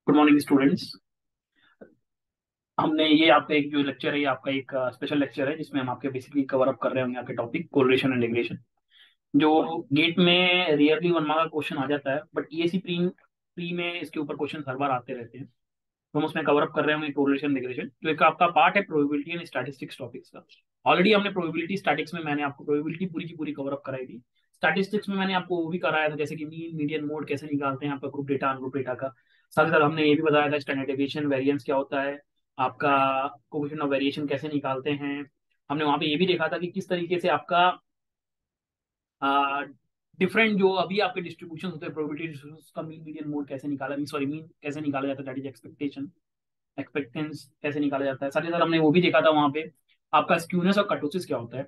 Good morning students. हमने ये आपका एक जो लेक्चर है, ये आपका एक स्पेशल लेक्चर है जिसमें हम आपके बेसिकली कवर अप कर रहे होंगे आपके टॉपिक कोरिलेशन एंड रिग्रेशन, जो गेट में रियरली वन मार्क का क्वेश्चन आ जाता है, बट ईएससी प्री प्री में इसके ऊपर क्वेश्चन हर बार आते रहते हैं। तो हम उसमें कवर अप कर रहे होंगे कोरिलेशन रिग्रेशन, जो एक आपका पार्ट है प्रोबेबिलिटी एंड स्टैटिस्टिक्स टॉपिक्स का। ऑलरेडी हमने प्रोबेबिलिटी स्टैटिक्स में मैंने आपको प्रोबेबिलिटी पूरी की पूरी कवर अप कराई थी। स्टैटिस्टिक्स में मैंने आपको वो भी कराया था, जैसे कि मीन मीडियन मोड कैसे निकालते हैं आपका ग्रुप डेटा अनग्रुप डेटा का। साथ ही साथ हमने ये भी बताया था स्टैंडर्ड डेविएशन वेरिएंस क्या होता है, आपका कोएफिशिएंट ऑफ वेरिएशन कैसे निकालते हैं। हमने वहां पे ये भी देखा था कि किस तरीके से आपका डिफरेंट जो अभी आपके डिस्ट्रीब्यूशन होते हैं प्रोबेबिलिटी डिस्ट्रीब्यूशन का मीन मीडियन मोड कैसे निकाला, सॉरी मीन कैसे निकाला जाता है, दैट इज एक्सपेक्टेशन एक्सपेक्टेंस कैसे निकाला जाता है। साथ ही साथ हमने वो भी देखा था वहां पे आपका स्क्यूनेस और कर्टोसिस क्या होता है।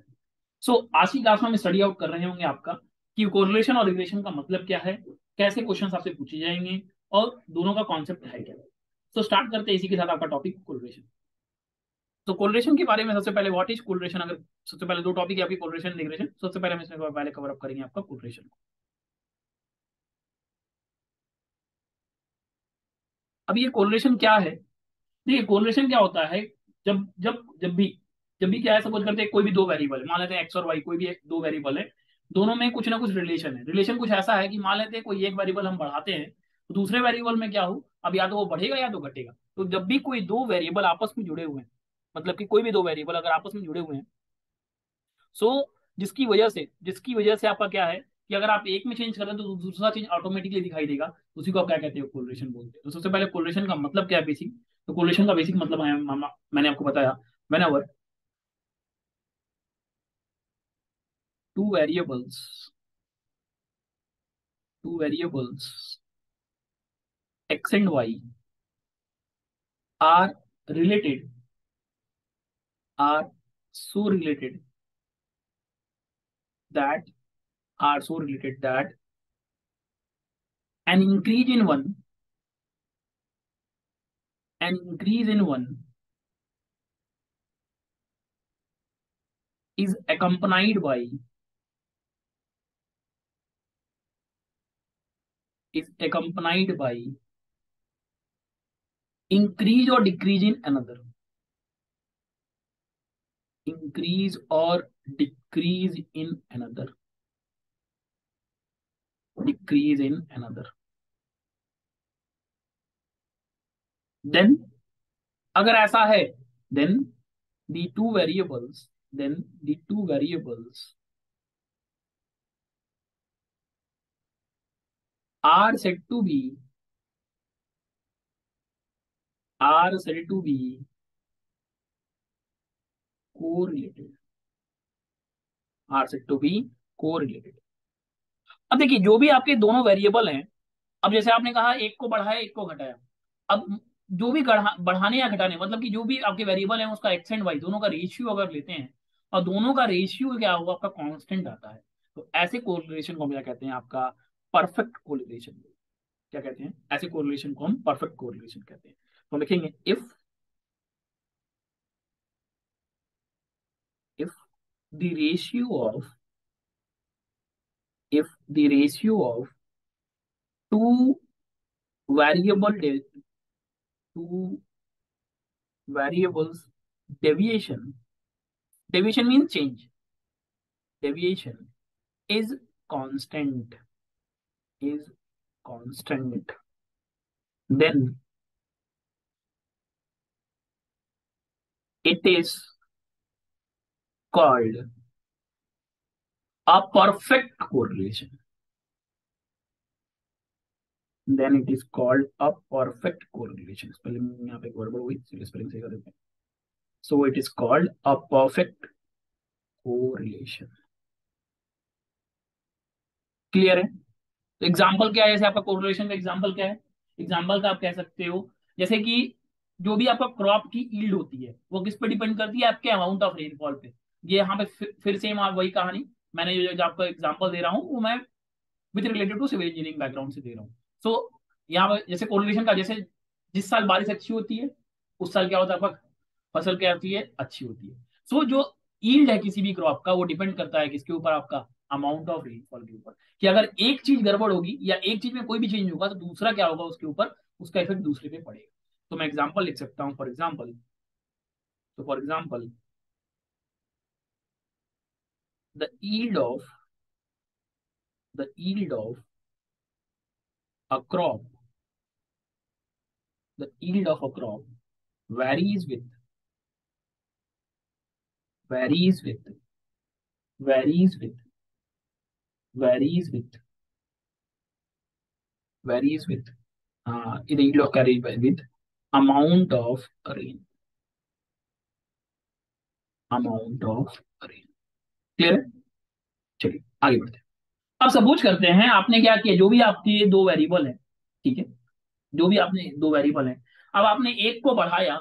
सो आज की क्लास में हम स्टडी आउट कर रहे होंगे आपका कि कोरिलेशन और रिग्रेशन का मतलब क्या है, कैसे क्वेश्चन आपसे पूछे जाएंगे और दोनों का कॉन्सेप्ट है क्या। तो स्टार्ट करते हैं इसी के साथ आपका टॉपिक कोरिलेशन। तो कोरिलेशन के बारे में सबसे पहले व्हाट इज कोरिलेशन, अगर सबसे पहले दो टॉपिक है आपकी कोरिलेशन रिग्रेशन, सबसे पहले हम इसमें पहले कवर अप करेंगे आपका कोरिलेशन। अब ये कोरिलेशन क्या है, देखिए कोरिलेशन क्या होता है। जब भी क्या है, सपोज करते हैं कोई भी दो वेरिएबल है, मान लेते हैं एक्स और वाई, कोई भी दो वेरिएबल है, दोनों में कुछ ना कुछ रिलेशन है। रिलेशन कुछ ऐसा है कि मान लेते हैं कोई एक वेरिएबल हम बढ़ाते हैं तो दूसरे वेरिएबल में क्या हो, अब या तो वो बढ़ेगा या तो घटेगा। तो जब भी कोई दो वेरिएबल आपस में जुड़े हुए हैं, मतलब कि कोई भी दो वेरिएबल अगर आपस में जुड़े हुए हैं, सो जिसकी वजह से आपका क्या है कि अगर आप एक में चेंज कर रहे हैं तो दूसरा चेंज ऑटोमेटिकली दिखाई देगा। उसी को आप क्या कहते हैं, कोरिलेशन बोलते हैं। तो सबसे पहले कोरिलेशन का मतलब क्या है बेसिक। तो कोरिलेशन का बेसिक मतलब है, मैंने आपको बताया, whenever two variables two variables x and y are related are so related that that an increase in one an increase in one is accompanied by increase or decrease in another, increase or decrease in another, decrease in another, then अगर ऐसा है, then the two variables then the two variables are said to be are said to be correlated are said to be correlated। अब देखिए जो भी आपके दोनों variable हैं, अब जैसे आपने कहा एक को बढ़ाया एक को घटाया, अब जो भी बढ़ाने या घटाने मतलब कि जो भी आपके वेरिएबल है उसका एक्स एंड वाई दोनों का रेशियो अगर लेते हैं और दोनों का रेशियो क्या होगा, आपका कांस्टेंट आता है, तो ऐसे कोरिलेशन को हम क्या कहते हैं, आपका परफेक्ट कोरिलेशन। क्या कहते हैं, ऐसे कोरिलेशन को हम परफेक्ट कोरिलेशन कहते हैं। तो हम लिखेंगे if the ratio of if the ratio of two variable two variables deviation means change, deviation is constant is constant, then it is called a perfect correlation, then it is called a perfect correlation। Spelling यहाँ पे गड़बड़ हुई, spelling सही कर देते हैं। So it is called a perfect correlation। Clear है। तो एग्जाम्पल क्या है, जैसे आपका कोरिलेशन का एग्जाम्पल क्या है, एग्जाम्पल का आप कह सकते हो जैसे कि जो भी आपका क्रॉप की यील्ड होती है वो किस पे डिपेंड करती है, आपके अमाउंट ऑफ रेनफॉल पे। ये यहाँ पे फिर से आप वही कहानी, मैंने जो आपको एग्जाम्पल दे रहा हूँ वो मैं with related to civil engineering background से दे रहा हूँ। सो यहाँ पर जैसे कोरिलेशन का, जैसे जिस साल बारिश अच्छी होती है उस साल क्या होता है, आपका फसल क्या होती है, अच्छी होती है। सो जो यील्ड है किसी भी क्रॉप का वो डिपेंड करता है किसके ऊपर, आपका अमाउंट ऑफ रेनफॉल के ऊपर, कि अगर एक चीज गड़बड़ होगी या एक चीज में कोई भी चेंज होगा तो दूसरा क्या होगा उसके ऊपर, उसका इफेक्ट दूसरे पे पड़ेगा। तो मैं एग्जांपल लिख सकता हूँ, for example the yield of the yield of a crop the yield of a crop varies with varies with varies with varies with varies with the yield of carried by with amount of rain, amount of rain. Clear है? चलिए आगे बढ़ते हैं। अब suppose करते हैं आपने क्या किया, जो भी आपके दो वेरिएबल है, ठीक है, जो भी आपने दो वेरिएबल है, अब आपने एक को बढ़ाया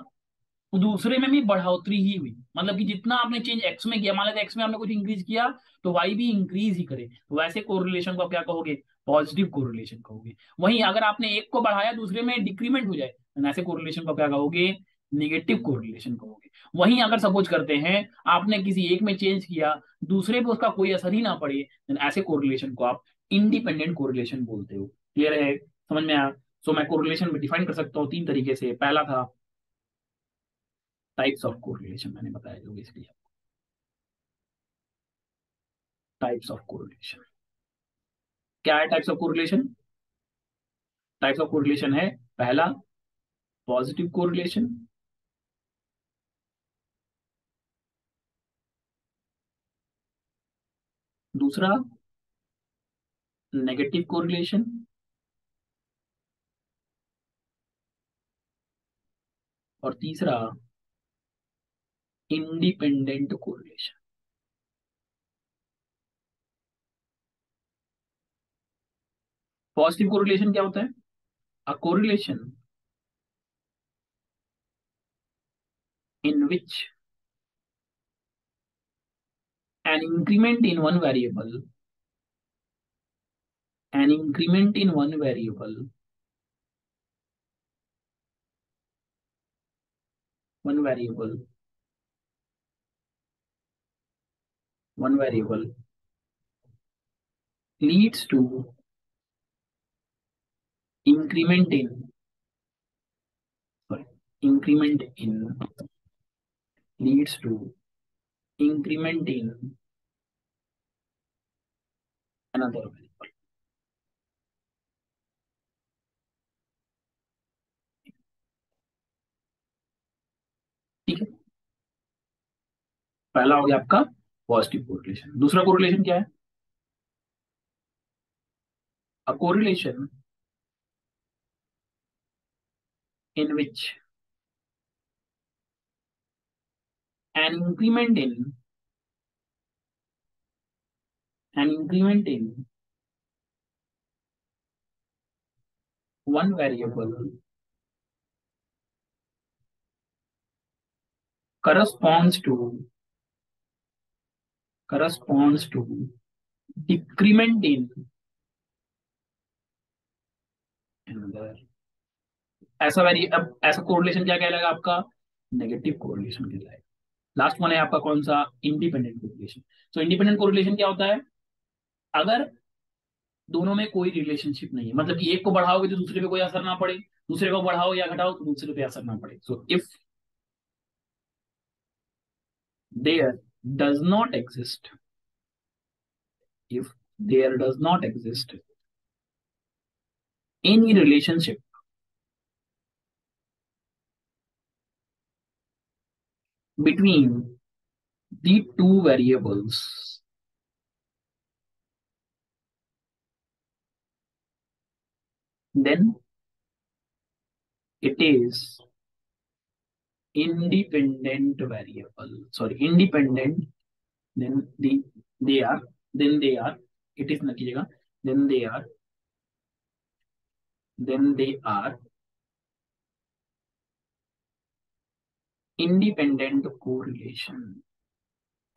तो दूसरे में भी बढ़ोतरी ही हुई, मतलब कि जितना आपने चेंज एक्स में किया, मान लेते एक्स में आपने कुछ इंक्रीज किया तो वाई भी इंक्रीज ही करे, तो वैसे कोरिलेशन को आप क्या कहोगे, पॉजिटिव कोरिलेशन कहोगे। वहीं अगर आपने एक को बढ़ाया दूसरे में डिक्रीमेंट हो जाए तो ऐसे कोरिलेशन को क्या कहोगे, निगेटिव कोरिलेशन कहोगे। वहीं अगर सपोज करते हैं आपने किसी एक में चेंज किया, दूसरे पे उसका कोई असर ही ना पड़े, then ऐसे कोरिलेशन को आप इंडिपेंडेंट कोरिलेशन बोलते हो। क्लियर है? समझ में आया? सो मैं कोरिलेशन में डिफाइन कर सकता हूँ तीन तरीके से। पहला था टाइप्स ऑफ कोरिलेशन, मैंने बताया जो बेसिकली टाइप्स ऑफ कोरिलेशन। क्या है types of correlation? Types of correlation है, पहला पॉजिटिव कोरिलेशन, दूसरा नेगेटिव कोरिलेशन, और तीसरा इंडिपेंडेंट कोरिलेशन। पॉजिटिव कोरिलेशन क्या होता है? A correlation in which an increment in one variable an increment in one variable leads to increment in sorry increment in leads to increment in another variable। ठीक है, पहला हो गया आपका positive correlation. दूसरा कोरिलेशन क्या है? A correlation in which an increment in an increment in one variable corresponds to decrement in another। ऐसा वेरी अब ऐसा कोरिलेशन क्या कहलाएगा आपका? नेगेटिव कोरिलेशन कहलाएगा। लास्ट वन है आपका कौन सा? Independent correlation. सो इंडिपेंडेंट कोरिलेशन क्या होता है? अगर दोनों में कोई रिलेशनशिप नहीं है, मतलब कि एक को बढ़ाओगे तो दूसरे पे कोई असर ना पड़े, दूसरे को बढ़ाओ या घटाओ तो दूसरे पे असर ना पड़े। So if there does not exist if there does not exist any relationship between the two variables, then it is independent variable, sorry independent, then they are they are it is ना कीजिएगा, then they are independent correlation।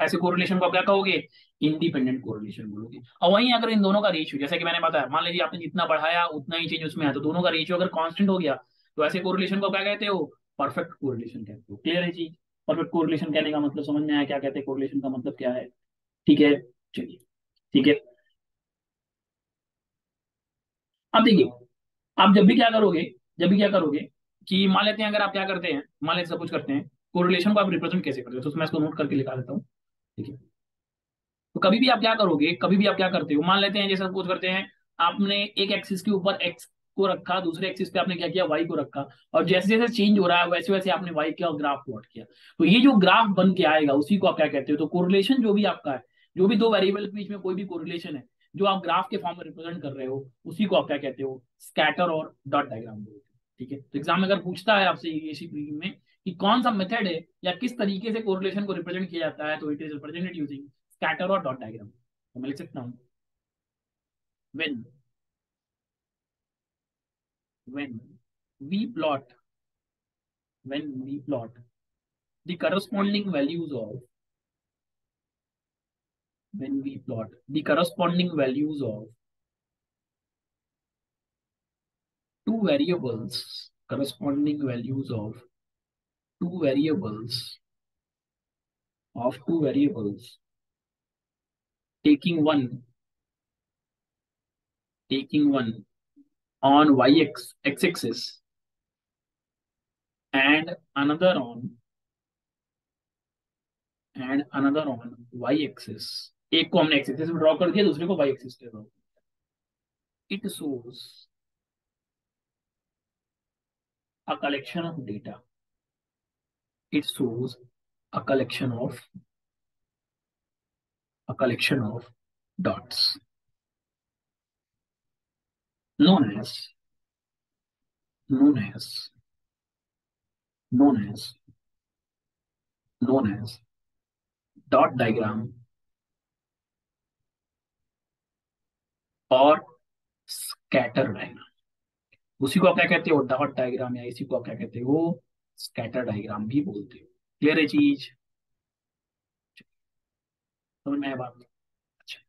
ऐसे correlation को आप क्या कहोगे? Independent correlation बोलोगे। और वहीं अगर इन दोनों का रेशियो, जैसे कि मैंने बताया, मान लीजिए आपने जितना बढ़ाया उतना ही चेंज उसमें है, तो दोनों का रेशियो अगर कांस्टेंट हो गया तो ऐसे कोरिलेशन को क्या कहते हो? परफेक्ट कोरिलेशन कहते हो। क्लियर है चीज? परफेक्ट कोरिलेशन कहने का मतलब समझ में आया क्या कहते हैं, कोरिलेशन का मतलब क्या है? ठीक है, चलिए ठीक है। अब देखिए, आप जब भी क्या करोगे, जब भी क्या करोगे कि मान लेते हैं, अगर आप क्या करते हैं, मान लेते सब कुछ करते हैं, कोरिलेशन को आप रिप्रेजेंट कैसे करते हो, तो मैं इसको नोट करके लिखा देता हूँ। ठीक है। तो कभी भी आप क्या करोगे, कभी भी आप क्या करते हो, मान लेते हैं जैसे सपोज करते हैं, आपने एक एक्सिस के ऊपर एक्स को रखा, दूसरे एक्सिस पे आपने क्या किया, वाई को रखा, और जैसे जैसे चेंज हो रहा है वैसे वैसे आपने वाई का ग्राफ प्लॉट किया। तो ये जो ग्राफ बन के आएगा उसी को आप क्या कहते हो, तो कोरिलेशन जो भी आपका है, जो भी दो वेरिएबल के बीच में कोई भी कोरिलेशन है जो आप ग्राफ के फॉर्म में रिप्रेजेंट कर रहे हो, उसी को आप क्या कहते हो, स्कैटर और डॉट डायग्राम बोलते हो। ठीक है। तो एग्जाम में अगर पूछता है आपसे इसी में कि कौन सा मेथड है या किस तरीके से कोरिलेशन को रिप्रेजेंट किया जाता है, तो it is represented using scatter और डॉट डायग्राम। तो मैं लिख सकता हूँ, when when we plot when we plot the corresponding values of when we plot the corresponding values of two variables corresponding values of two variables two variables, taking one taking one on x axis and another on y axis। एक को हमने x axis पे draw कर दिया, दूसरे को y axis पे draw. It shows a collection of data it shows a collection of dots known as known as known as known as dot diagram और स्कैटर डायग्राम। उसी को आप क्या कहते हो, डॉट डायग्राम, या इसी को आप क्या कहते हो, स्कैटर डायग्राम भी बोलते हो। क्लियर है चीज, समझ में आया बात। अच्छा,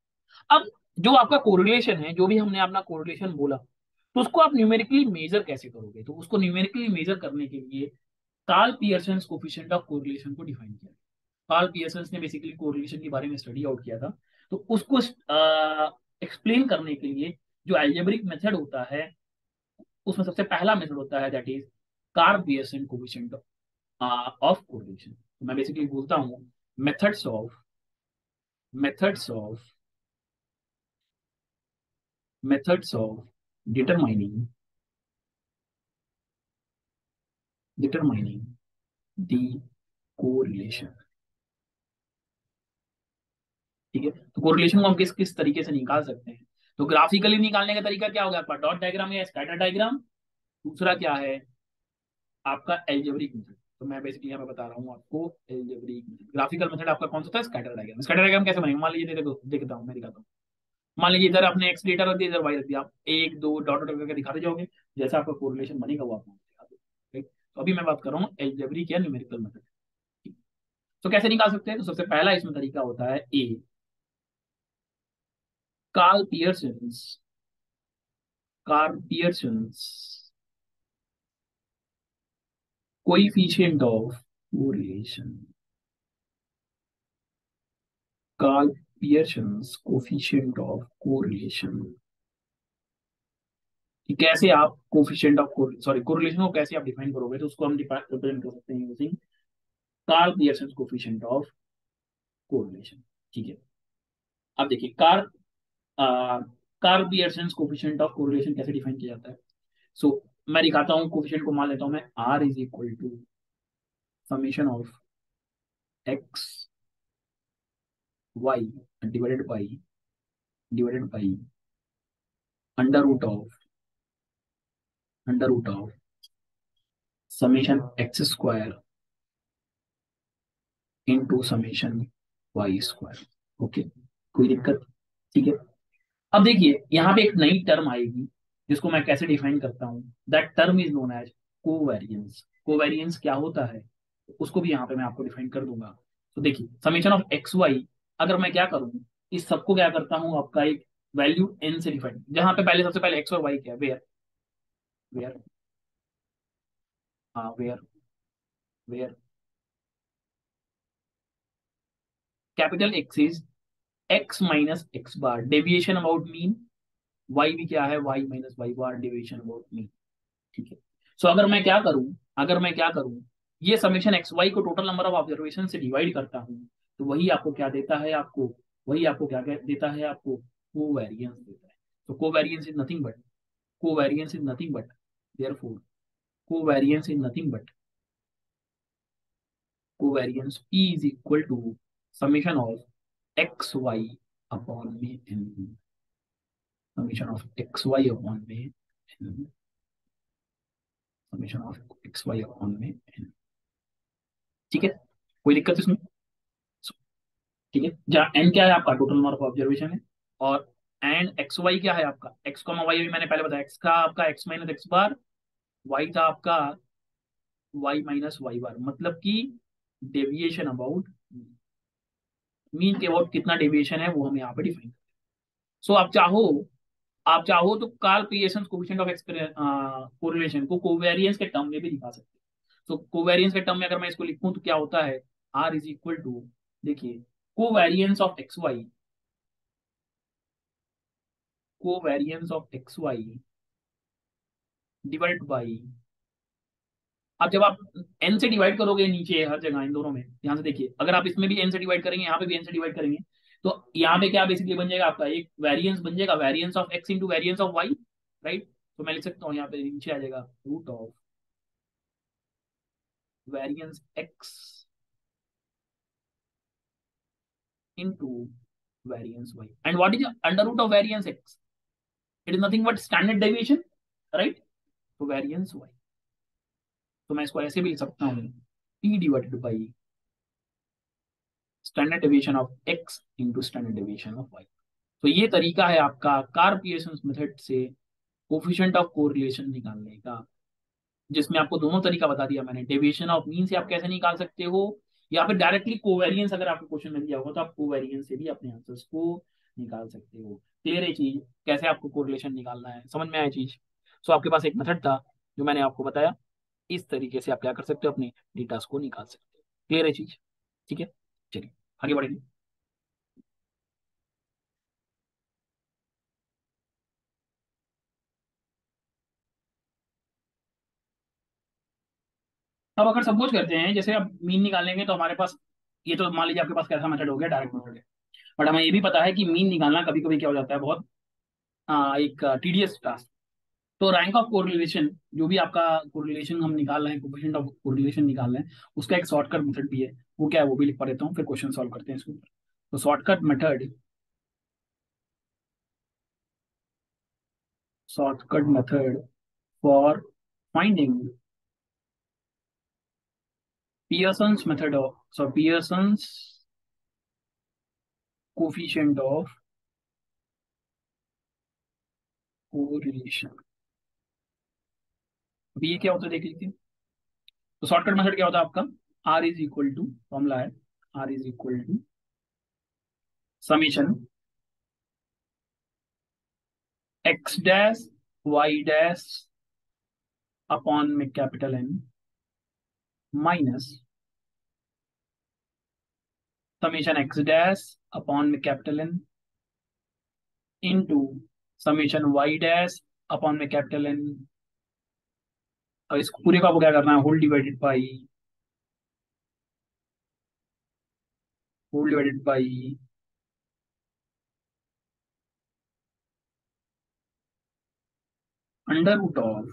अब जो आपका कोरिलेशन है, जो भी हमने अपना कोरिलेशन बोला, तो उसको आप न्यूमेरिकली मेजर कैसे करोगे, तो उसको न्यूमेरिकली मेजर करने के लिए Karl Pearson coefficient of correlation को डिफाइन किया। कार्ल पियर्सन ने बेसिकली कोरिलेशन के बारे में स्टडी आउट किया था। तो उसको एक्सप्लेन करने के लिए जो एल्जेब्रिक मेथड होता है, उसमें सबसे पहला मेथड होता है, that is Karl Pearson coefficient of correlation. तो मैं बेसिकली बोलता हूँ, methods of methods of methods of determining determining the correlation. ठीक है। तो कोरिलेशन को हम किस किस तरीके से निकाल सकते हैं, तो ग्राफिकली निकालने का तरीका क्या होगा आपका, डॉट डायग्राम या स्कैटर डायग्राम। दूसरा क्या है आपका एल्जेब्रिक मेथड। तो मैं बेसिकली यहाँ पे बता रहा हूँ आपको एल्जेब्रिक मेथड। ग्राफिकल मेथड आपका कौन सा था, स्कैटर डायग्राम। स्कैटर डायग्राम कैसे बनेगा, मान लीजिए देखो, देखता हूँ मैं दिखाता हूँ। मान लीजिए इधर आपने एक्स डेटा रख दिया, इधर वाई रख दिया, आप एक दो डॉट डॉट करके दिखाते जाओगे, जैसा आपका कोरिलेशन बनेगा वो आपको दिखा दो। ठीक? तो अभी मैं बात कर रहा हूँ एल्जेब्रिक या न्यूमेरिकल मेथड। तो कैसे निकाल सकते हैं, तो सबसे पहला इसमें तरीका होता है a, Karl Pearson's Karl Pearson's coefficient of correlation. Karl Pearson's coefficient of correlation. कि कैसे आप कोफिशिएंट ऑफ सॉरी कोरिलेशन को कैसे आप डिफाइन करोगे, तो उसको हम रिप्रेजेंट कर सकते हैं using Karl Pearson coefficient of correlation. ठीक है। अब देखिए, Karl Pearson coefficient of correlation कैसे डिफाइन किया जाता है। सो मैं दिखाता हूँ, कोफिशिएंट को मान लेता हूँ मैं, R is equal to summation of x Y divided by under root of summation x square into summation Y square. Okay, कोई दिक्कत। ठीक है। अब देखिए, यहाँ पे एक नई टर्म आएगी जिसको मैं कैसे डिफाइन करता हूँ, that term is known as covariance. Covariance क्या होता है, उसको भी यहाँ पे मैं आपको डिफाइन कर दूंगा। तो देखिए, समेशन ऑफ एक्स वाई, अगर मैं क्या करूँ, इस सबको क्या करता हूँ, आपका एक वैल्यू एन से डिफाइन, जहाँ पे पहले सबसे पहले एक्स और वाई क्या है, वेयर वेयर हाँ where where capital x is X minus x bar deviation about mean, Y भी क्या है, Y minus Y bar deviation about mean. ठीक है। सो अगर मैं क्या करूं ये समेशन एक्स वाई को टोटल नंबर ऑफ ऑब्जर्वेशन से डिवाइड करता हूं, तो वही आपको क्या देता है, आपको वही आपको देता है, आपको कोवेरियंस देता है। तो covariance is nothing but covariance is nothing but therefore covariance is nothing but covariance P is equal to summation of x y upon में n, summation of x y upon में n, summation of x y upon में n. ठीक है, कोई दिक्कत इसमें? ठीक है, जहाँ एन क्या है आपका टोटल नंबर ऑफ ऑब्जर्वेशन है, और एंड एक्स वाई क्या है आपका, एक्स कॉमा वाई अभी मैंने पहले बताया, एक्स का आपका x minus x bar, Y था आपका वाई माइनस वाई बार, मतलब कि डेविएशन अबाउट मीन के अबाउट कितना डेविएशन है वो हम यहाँ पे डिफाइन। सो आप चाहो तो Karl Pearson coefficient of correlation को कोवेरियंस के टर्म में भी दिखा सकते हैं। सो कोवेरियंस के टर्म में अगर मैं इसको लिखूं तो क्या होता है, आर इज इक्वल टू, देखिए, covariance of x Y, covariance of x Y divide by, अब जब आप एन से डिवाइड करोगे नीचे हर जगह इन दोनों में, ध्यान से देखिए, अगर आप इसमें भी एन से डिवाइड करेंगे, यहाँ पे भी एन से डिवाइड करेंगे, तो यहाँ पे क्या बेसिकली बन जाएगा आपका, एक वेरिएंस बन जाएगा, variance of x into variance of Y, right. तो मैं लिख सकता हूँ यहाँ पे नीचे आ जाएगा root of variance X into variance Y, and what is under root of variance X, it is nothing but standard deviation, right. तो वेरिएंस वाई, तो मैं इसको ऐसे भी लिख सकता हूँ, T divided by standard deviation of x into standard deviation of Y. तो ये तरीका है आपका कार्ल पियर्सन मेथड से कोफिशिएंट ऑफ कोरिलेशन निकालने का, जिसमें आपको दोनों तरीका बता दिया मैंने, डेविएशन ऑफ मीन से आप कैसे निकाल सकते हो, या फिर डायरेक्टली कोवेरियंस अगर आपको क्वेश्चन मिल गया होगा तो आप कोवेरियंस से भी अपने आंसर्स को निकाल सकते हो। क्लियर है चीज, कैसे आपको कोरिलेशन निकालना है, समझ में आया चीज? सो आपके पास एक मेथड था जो मैंने आपको बताया, इस तरीके से आप क्या कर सकते हो, अपने डेटा को निकाल सकते हो। क्लियर है चीज? ठीक है, चलिए आगे बढ़ेंगे। अब अगर सपोज करते हैं जैसे अब मीन निकालेंगे तो हमारे पास, ये तो मान लीजिए आपके पास कैसा मेथड हो गया, डायरेक्ट मेथड है, बट हमें ये भी पता है कि मीन निकालना कभी कभी क्या हो जाता है, बहुत एक टीडियस टास्क। तो रैंक ऑफ कोरिलेशन, जो भी आपका कोरिलेशन हम निकाल रहे हैं, कोफिशिएंट ऑफ कोरिलेशन निकाल रहे हैं, उसका एक शॉर्टकट मेथड भी है, वो क्या है वो भी लिख पा देता हूँ, फिर क्वेश्चन सॉल्व करते हैं इसके ऊपर। तो shortcut method for finding Pearson's method of, so Pearson's coefficient of correlation. अभी ये क्या होता है देख लीजिए। तो शॉर्टकट मेथड क्या होता है आपका, r is equal to, formula है, are is equal to summation x dash y dash upon में capital n minus summation x dash upon में capital n into summation y dash upon में capital n, और इस पूरे को आपको क्या करना है, whole divided by under root of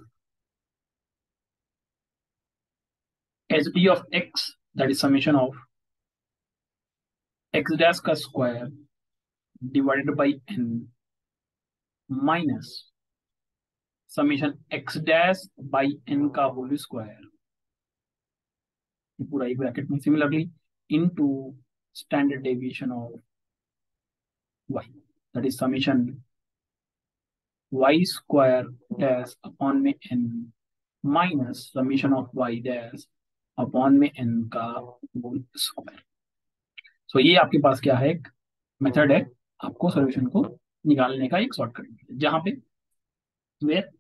h d of x, that is summation of x dash का square divided by n minus summation x dash by n का होल स्क्वायर, पूरा एक ब्रैकेट में, similarly into standard deviation of y, that is summation Y square dash upon में n minus summation of y dash upon में n का whole square. So ये आपके पास क्या है, एक मेथड है आपको सॉल्यूशन को निकालने का, एक शॉर्टकट जहां पे वेयर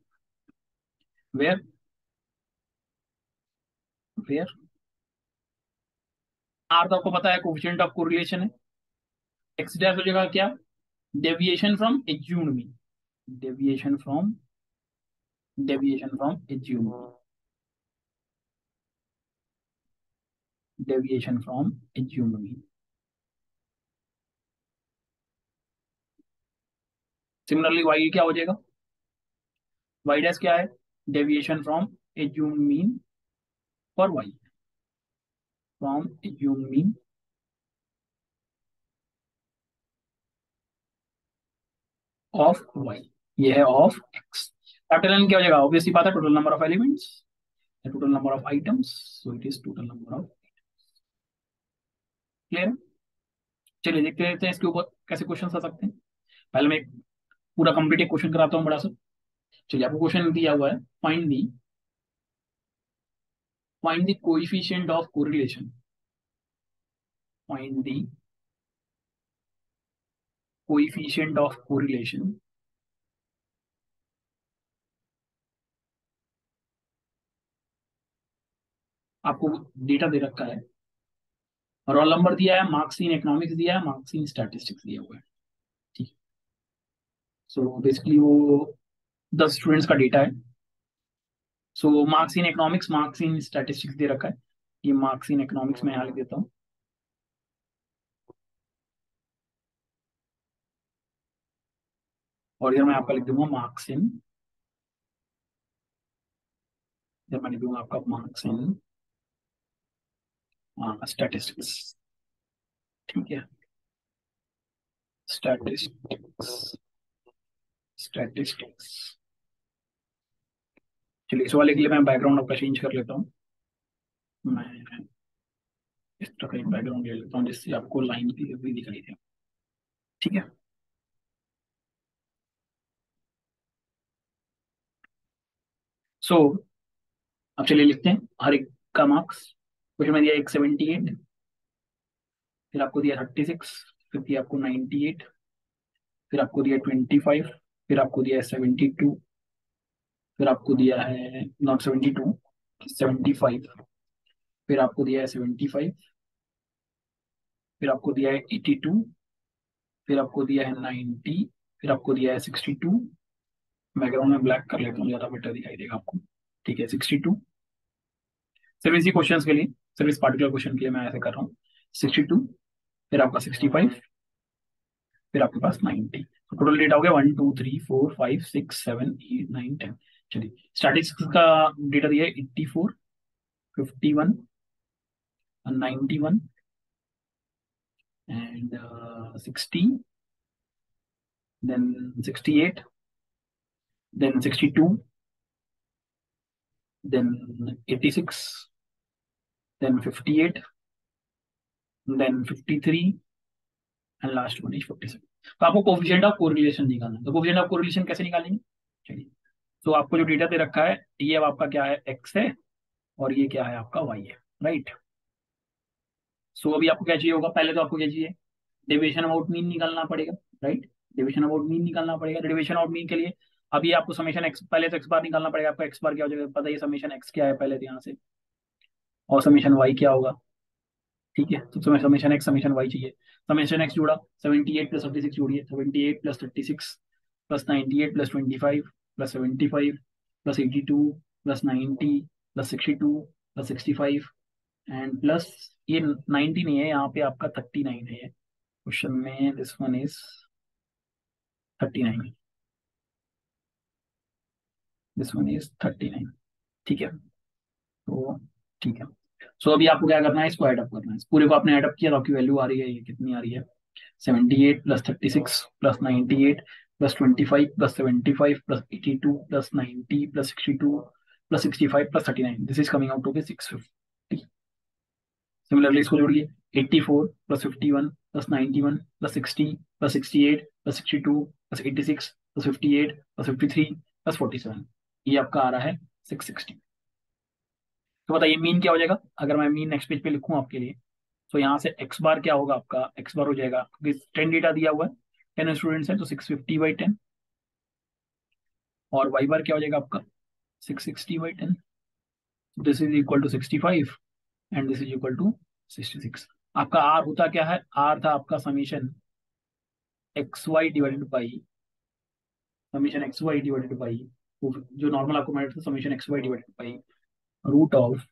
वेयर वेयर आर तो आपको पता है कोफिशिएंट ऑफ कोरिलेशन है, एक्स डैश हो जाएगा क्या, deviation from assumed mean, deviation from, deviation from assumed, deviation from assumed mean. Similarly Y क्या हो जाएगा, वाई डैश क्या है, deviation from assumed mean for Y, from assumed mean of Y, ये है ऑफ एक्स। कैपिटल एन क्या हो जाएगा, ऑब्वियसली बात है total number of elements, total number of items, so it is total number of. Clear. चलिए देखते रहते हैं इसके ऊपर कैसे क्वेश्चन आ सकते हैं। पहले मैं एक पूरा कंप्लीट एक क्वेश्चन कराता हूँ बड़ा सा। चलिए आपको क्वेश्चन दिया हुआ है, find the coefficient of correlation, find the coefficient of correlation. आपको डेटा दे रखा है, रोल नंबर दिया है, मार्क्स इन इकोनॉमिक्स दिया है, मार्क्स इन स्टैटिस्टिक्स दिया हुआ है। ठीक है, सो बेसिकली वो 10 स्टूडेंट्स का डेटा है। So marks in economics, marks in statistics दे रखा है। ये मार्क्स इन इकोनॉमिक्स में यहाँ लिख देता हूँ, और इधर मैं आपका लिख दूंगा मार्क्स इन, इधर मैं लिख दूंगा आपका मार्क्स इन स्टैटिस्टिक्स। ठीक है, स्टैटिस्टिक्स, स्टैटिस्टिक्स। चलिए इस वाले के लिए मैं बैकग्राउंड आपका चेंज कर लेता हूँ। मैं इस तरह का एक बैकग्राउंड ले लेता हूँ जिससे आपको लाइन की भी दिखाई दे। ठीक है, सो अब चलिए लिखते हैं हर एक का मार्क्स। कुछ में दिया एक 78, फिर आपको दिया 36, फिर दिया आपको 98, फिर आपको दिया 25, फिर आपको दिया 72, फिर आपको दिया है नॉट 72, 75, फिर आपको दिया है 75, फिर आपको दिया है 82, फिर आपको दिया है 90, फिर आपको दिया है 62। बैकग्राउंड में ब्लैक कर लेता हूँ, ज़्यादा बेटर दिखाई देगा आपको। ठीक है, 62। सिर्फ इसी क्वेश्चन के लिए, सिर्फ इस पार्टिकुलर क्वेश्चन के लिए मैं ऐसे कर रहा हूँ। 62, फिर आपका 65, फिर आपके पास 90। तो टोटल डेटा हो गया 1 2 3 4 5 6 7 8 9 10। चलिए स्टैटिस्टिक्स का डेटा दिया है 84, 51, 91 and 60, then 68, then 62, then 86, then 58, then 53 and last one is 47। तो आपको कोफिशिएंट ऑफ कोरिलेशन निकालना है। तो कोफिशिएंट ऑफ कोरिलेशन कैसे निकालेंगे, चलिए। तो आपको जो डेटा दे रखा है, ये अब आपका क्या है, एक्स है, और ये क्या है आपका वाई है, राइट। सो अभी आपको क्या चाहिए होगा, पहले तो आपको क्या चाहिए, डेविएशन अबाउट मीन निकालना पड़ेगा, राइट। डेविएशन अबाउट मीन निकालना पड़ेगा। डेविएशन अबाउट मीन के लिए अभी आपको समेशन एक्स, पहले तो एक्स बार निकालना पड़ेगा। आपका एक्स बार क्या हो जाएगा, पता है समेशन एक्स क्या है पहले तो यहाँ से, और समेशन वाई क्या होगा। ठीक है, तो तुम्हें समेशन एक्स समेशन वाई चाहिए। समेशन एक्स जोड़ा, 78 प्लस 36 जोड़िए, 78 plus 36 plus 98 plus 25 plus 75 plus 82 plus 90 plus 62 plus 65 and plus, ये 90 नहीं है यहाँ पे, आपका 39 है क्वेश्चन में, this one is 39, this one is 39। ठीक है, तो ठीक है। सो अभी आपको क्या करना है, इसको ऐड अप करना है। इस पूरे को आपने ऐड अप किया तो आपकी वैल्यू आ रही है, ये कितनी आ रही है, 78 plus 36 plus 98 plus 25 plus 75 plus 82 plus 90 plus 62 plus 65 plus 39, this is coming out to be 650। Similarly इसको जोड़िए, 84 plus 51 plus 91 plus 60 plus 68 plus 62 plus 86 plus 58 plus 53 plus 47, ये आपका आ रहा है 660। तो बताइए मीन क्या हो जाएगा, अगर मैं मीन नेक्स्ट पेज पे लिखूं आपके लिए। तो यहाँ से एक्स बार क्या होगा, आपका एक्स बार हो जाएगा, क्योंकि 10 डेटा दिया हुआ है, 10 स्टूडेंट्स है तो 650/10, और वाई बार क्या हो जाएगा आपका 660/10, this is equal to 65 and this is equal to 66। आपका आर होता क्या है, आर था आपका summation x Y divided by summation x Y divided by, जो नॉर्मल आपको मिला था summation x Y divided by root of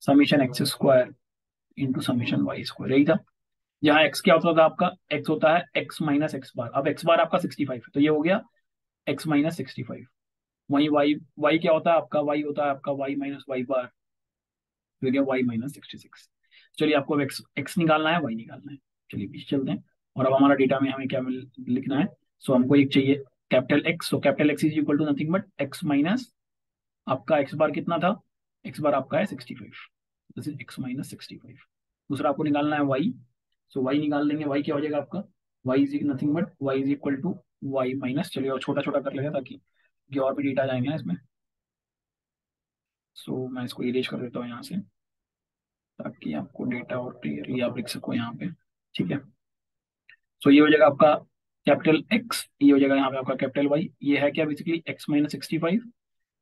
summation x square into summation Y square, यही था। यहाँ एक्स क्या होता था आपका, एक्स होता है एक्स माइनस एक्स बार। अब एक्स बार आपका 65 है तो ये हो गया एक्स माइनस 65। वही वाई, वाई क्या होता है आपका, वाई होता है आपका वाई माइनस वाई बार, तो गया वाई माइनस 66। चलिए आपको एक्स एक्स निकालना है, वाई निकालना है। चलिए पीछे चलते हैं। और अब हमारा डेटा में हमें क्या लिखना है। सो हमको एक चाहिए capital x. So capital x is equal to nothing but x minus आपका एक्स बार कितना था, एक्स बार आपका है 65, दिस इज एक्स माइनस 65। दूसरा आपको निकालना है वाई। सो वाई निकाल लेंगे, वाई क्या हो जाएगा आपका, y is nothing but y is equal to y minus, चलिए और छोटा छोटा कर लेंगे ताकि ये और भी डेटा जाएंगे ना इसमें। सो मैं इसको इरेज कर देता हूँ यहाँ से, ताकि आपको डेटा और क्लियरली आप लिख सको यहाँ पे। ठीक है। सो ये हो जाएगा आपका कैपिटल एक्स, ये हो जाएगा यहाँ पे आपका कैपिटल वाई। ये है क्या basically x minus 65,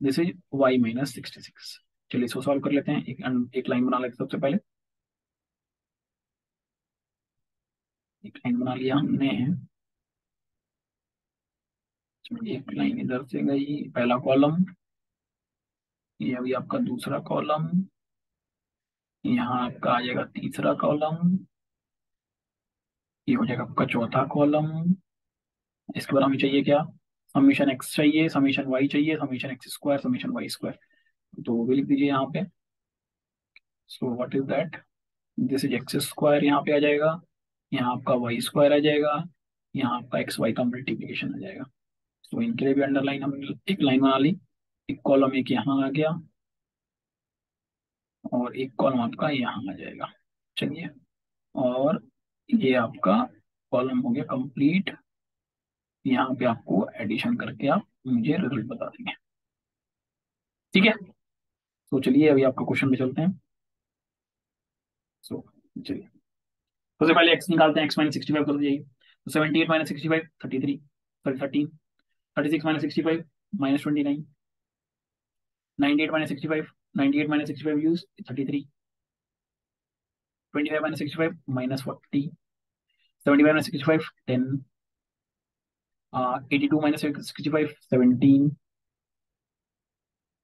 this is y minus 66। चलिए इसको सॉल्व कर लेते हैं। एक लाइन बना लेते हैं सबसे पहले। एक लाइन बना लिया हमने, एक लाइन इधर से गई, पहला कॉलम, ये अभी आपका दूसरा कॉलम, यहाँ आपका आ जाएगा तीसरा कॉलम, ये हो जाएगा आपका चौथा कॉलम। इसके बाद हमें चाहिए क्या, समीशन एक्स चाहिए, समीशन वाई चाहिए, summation x square, summation Y square. तो वो भी लिख दीजिए यहाँ पे। So what is that, this is x square यहाँ पे आ जाएगा, यहाँ आपका वाई स्क्वायर आ जाएगा, यहाँ आपका एक्स वाई का मल्टीप्लीकेशन आ जाएगा। तो इनके लिए भी अंडरलाइन हम एक लाइन बना ली, एक कॉलम एक यहाँ आ गया और एक कॉलम आपका यहाँ आ जाएगा। चलिए, और ये आपका कॉलम हो गया कंप्लीट। यहाँ पे आपको एडिशन करके आप मुझे रिजल्ट बता देंगे। ठीक है। तो चलिए अभी आपका क्वेश्चन पे चलते हैं। सो चलिए सबसे पहले एक्स निकालते हैं, एक्स माइनस 65 कर दीजिए। तो 78 minus 65 33, sorry 13, 36 minus 65 minus 29, 98 minus 65, 98 minus 65 use 33, 25 minus 65 minus 40, 75 minus 65 10, 82 minus 65 17,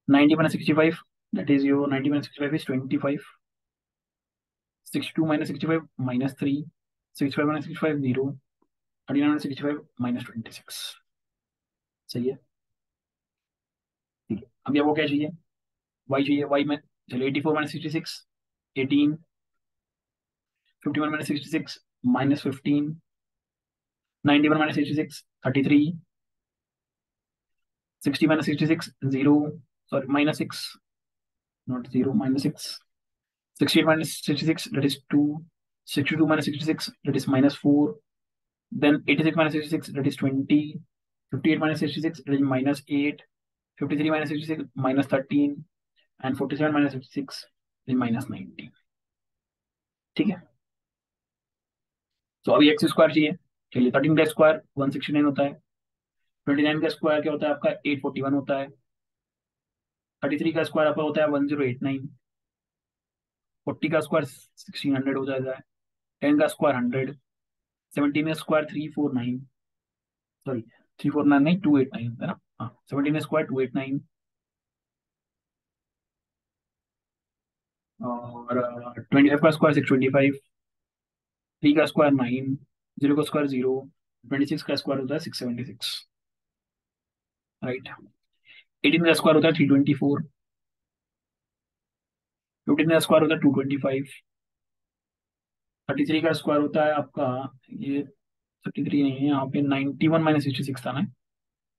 90 minus 65 that is your 90 minus 65 is 25, 62 minus 65 minus 3, 65 minus 65 0, 39 minus 65 minus 26। सही है। ठीक है, अभी आपको क्या चाहिए, वाई चाहिए। वाई में चलिए 84 minus 66 18, 51 minus 66 minus 15, 91 minus 66 33, 60 minus 66 0, sorry minus 6, not 0 minus 6, 68 minus 66 that is 2, 62 minus 66 that is minus 4, then 86 minus 66 that is 20, 58 minus 66 that is minus 8, 53 minus 66 minus 13, and 47 minus 66 is minus 19। ठीक है। तो अभी x square चाहिए। चलिए 13 का square 169 होता है, 29 का स्क्वायर क्या होता है आपका 841 होता है, 33 का स्क्वायर आपका होता है 1089, 40 का स्क्वायर 1600 हो जाता है, 10 का स्क्वायर 100, 17 का स्क्वायर 349, सॉरी 349 नहीं 289 है ना, हाँ 17 स्क्वायर 289, और 25 का स्क्वायर 625, 3 का स्क्वायर 9, 0 का स्क्वायर 0, 26 का स्क्वायर होता है 676, राइट। 18 का स्क्वायर होता है 324, 15 का स्क्वायर होता है 225, 33 का स्क्वायर होता है आपका, ये 33 नहीं है यहाँ पे, 91 माइनस 66 था ना।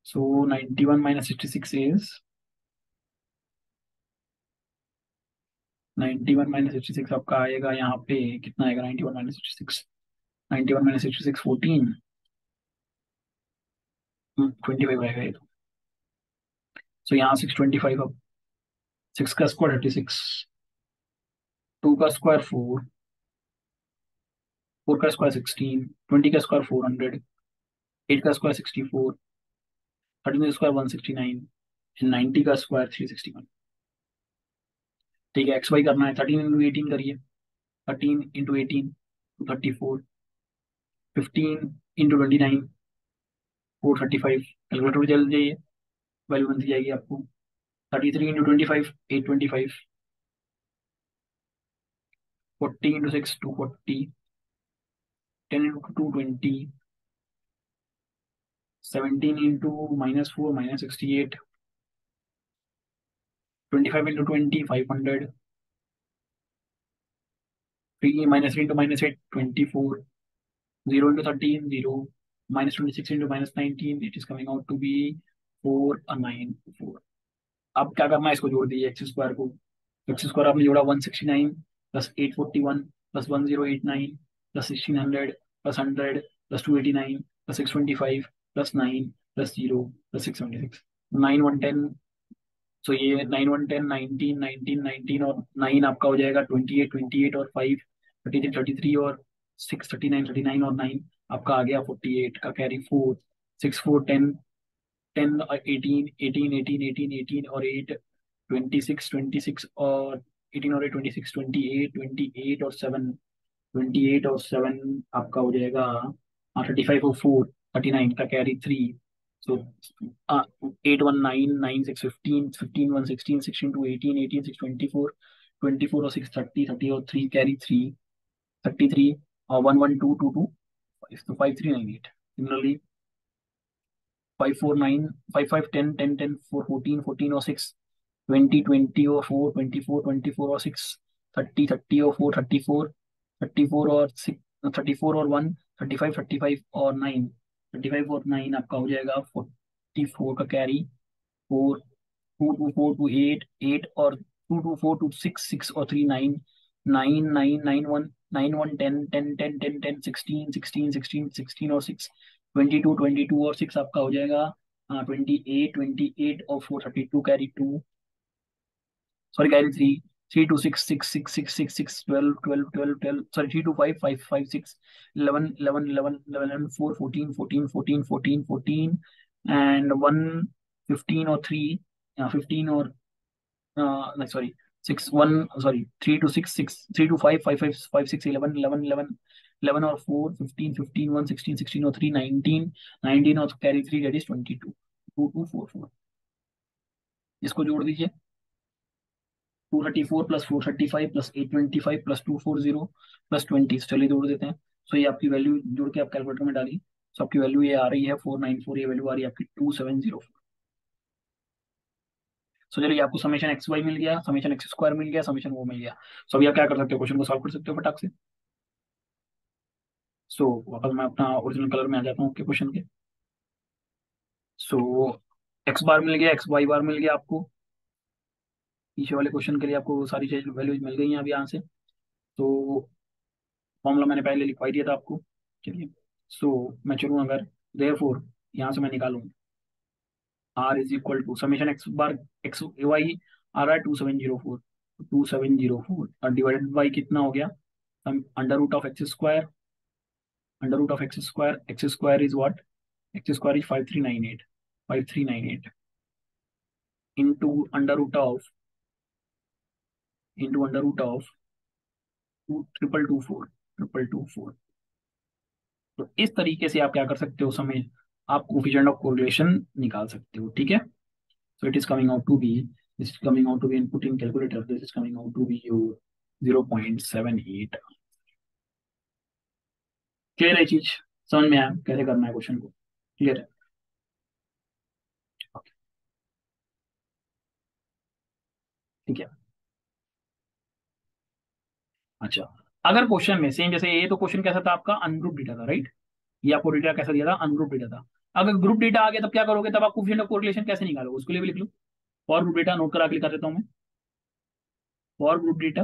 सो 91 माइनस 66 इज 91 माइनस 66 आपका आएगा यहाँ पे कितना आएगा, 91 माइनस 66, 91 माइनस 66 14, 25 आएगा ये तो। सो यहाँ 625, अब 6 का स्क्वायर 36, 2 का स्क्वायर 4, 4 का स्क्वायर 16, 20 का स्क्वायर 400, 8 का स्क्वायर 64, 13 का स्क्वायर 169, 90 का स्क्वायर 361। ठीक है, एक्स वाई करना है, 13 इंटू 18 करिए, 13 इंटू 18 34, 15 × 29, 435। कैलकुलेटर जल्द जाइए, वैल्यू बनती जाएगी आपको। 33 × 25, 825। 40 × 6, 240। 10 × 2, 20। 17 × -4, -68। 25 × 20, 500। 3 -3 × -8, 24। 0 × 13, 0। -26 × -19, it is coming out to be 494। अब क्या करना है, इसको जोड़ दीजिए एक्स स्क्वायर को। एक्स स्क्वायर आपने जोड़ा 169 plus 841 plus 1089 plus 1600 plus 100 plus 289 plus 625 plus 9 plus 0 plus 676। 9 1 10। सो ये 9 1 10, 19 19 19 और 9 आपका हो जाएगा 28 28 और 5 33 33 और 6 39 39 और 9 आपका आ गया 48 का कैरी 4 6 4 10 10 और 18 18 18 18 18 और 8 26 26 और 18 और 8 26 28 28 और 7 28 और 7 आपका हो जाएगा 35 और 4 39 का कैरी 3। सो 8 1 9 9 6 15 15 1 16 16 2 18 18 6 24 24 और 6 30 30 और 3 कैरी 3 33 और 1 1 2 2 2 तो 5 3 9 8। सिमिलरली 5 4 9 5 5 10 10 10 4 14 14 और 6 20 20 और 4 24 24 और 6 30 30 और 4 34 34 और 6 34 और 1 35 35 और 9 35 और 9 आपका हो जाएगा 44 का कैरी 4 2 2 4 2 8 8 और 2 2 4 2 6 6 और 3 9 9 9 9 1 9 1 10 10 10 10 10 16 16 16 16 और 6 22 22 और 6 आपका हो जाएगा 28 28 और 4 32 carry 2 sorry carry 3 3 2 6 6 6 6 6 6 12 12 12 12 sorry 3 2 5 5 5 6 11 11 11 11 4 14 14 14 14 14 and 1 15 और 3 15 और सॉरी 6 1 सॉरी 3 2 6 6 3 2 5 5 5 5 6 11 11 11 11 और 4 15 15 1 16 16 और 3 19 19 और कैरी 3 दैट इज 22 2 2 4 4। इसको जोड़ दीजिए 234 प्लस 435 प्लस 825 प्लस 240 प्लस 20। चलिए जोड़ देते हैं। सो ये आपकी वैल्यू जोड़ के आप कैलकुलेटर में डालिए। सो आपकी वैल्यू ये आ रही है 494। ये वैल्यू आ रही है आपकी 2704। सो चलिए आपको समेशन एक्स वाई मिल गया, समेशन एक्स स्क्वायर मिल गया, समेशन वो मिल गया। सो अभी आप क्या कर सकते हो, क्वेश्चन को सॉल्व कर सकते हो फटाक से। सो वापस मैं अपना ओरिजिनल कलर में आ जाता हूँ आपके क्वेश्चन के। सो एक्स बार मिल गया, एक्स वाई बार मिल गया आपको। पीछे वाले क्वेश्चन के लिए आपको सारी चीज वैल्यूज मिल गई हैं अभी यहाँ से। तो फॉर्मूला मैंने पहले लिखवाई दिया था आपको। चलिए सो मैं चलूँ अगर देयरफॉर यहाँ से मैं निकालूँ r is equal to summation x bar x y आ रहा है 2704। 2704 और डिवाइडेड बाई कितना हो गया, under root of x square. Under root of x square is what, x square is 5398। 5398 into under root of 2224 2224। तो इस तरीके से आप क्या कर सकते हो, समय आप कोफिशिएंट ऑफ कोरिलेशन निकाल सकते हो। ठीक है। So it is coming out to be, this is coming out to be input in calculator, this is coming out to be your 0.78। Clear है चीज, समझ में आया कैसे करना है क्वेश्चन को, क्लियर है। Okay, ठीक है। अच्छा, अगर क्वेश्चन में सेम जैसे ये तो क्वेश्चन कैसा था आपका, अनग्रुप डेटा था राइट। ये आपको डेटा कैसा दिया था, अनग्रुप डेटा था। अगर ग्रुप डेटा आ गया तब क्या करोगे, तब आप कोफिशिएंट ऑफ कोरिलेशन कैसे निकालोगे, उसके लिए भी लिख लो। फॉर ग्रुप डेटा नोट करा के लिखा देता हूँ मैं। For group data,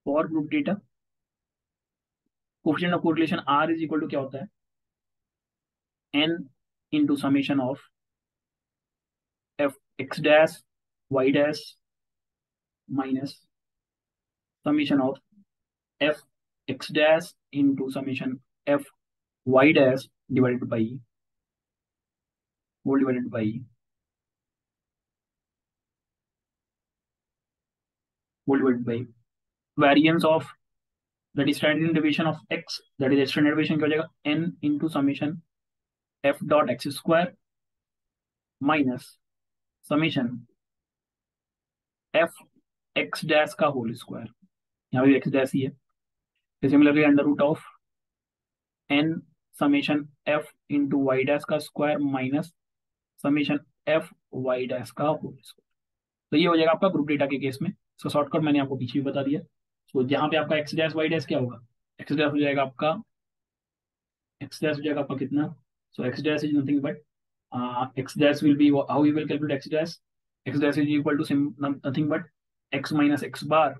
for group data coefficient of correlation r is equal to क्या होता है, n into summation of f x dash y dash minus summation of f x dash into summation f y dash divided by whole divided by whole divided by variance of that is standard deviation of x, that is standard deviation क्या हो जाएगा, n into summation f dot x square minus summation f x dash का whole square, यहाँ भी x dash ही है। फिर similarly under root of n summation f into y dash का square minus summation f y dash का whole square. तो ये हो जाएगा आपका ग्रुप डेटा के केस में। इसका शॉर्टकट मैंने आपको पीछे भी बता दिया। तो जहाँ पे आपका एक्स डैश वाई डैश क्या होगा, एक्स डैश हो जाएगा आपका, एक्स डैश हो जाएगा आपका कितना, so x dash is nothing but x dash will be how you will calculate x dash is equal to nothing but x minus x bar,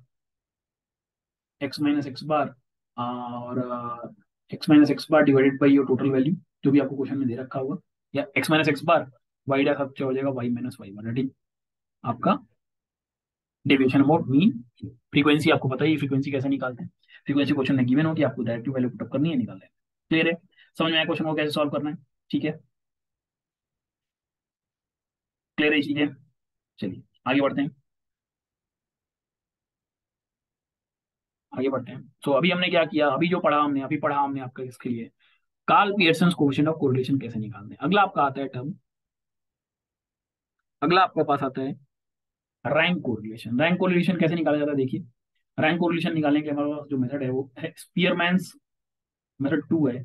x minus x bar और x minus x bar divided by your total value जो भी आपको question में दे रखा होगा, या x minus x bar y dash आपका हो जाएगा वाई माइनस वाई बार, ठीक आपका डेविएशन अबाउट मीन। फ्रीक्वेंसी आपको पता ही, फ्रीक्वेंसी कैसे निकालते हैं, फ्रीक्वेंसी क्वेश्चन में गिवन होती है, आपको डायरेक्ट वैल्यू पुट करनी है, निकालना है। क्लियर है, समझ में आया क्वेश्चन को कैसे सॉल्व करना है, ठीक है, क्लियर है चीजें। चलिए आगे बढ़ते हैं, आगे बढ़ते हैं। तो अभी हमने क्या किया, अभी जो पढ़ा हमने, अभी पढ़ा हमने आपका इसके लिए Karl Pearson coefficient of correlation कैसे निकालते हैं। अगला आपका आता है टर्म, अगला आपके पास आता है रैंक कोरिलेशन। रैंक कोरिलेशन कैसे निकाला जाता है, देखिए रैंक कोरिलेशन निकालने के लिए हमारे पास जो मेथड है वो है स्पीयरमैन्स मेथड 2 है,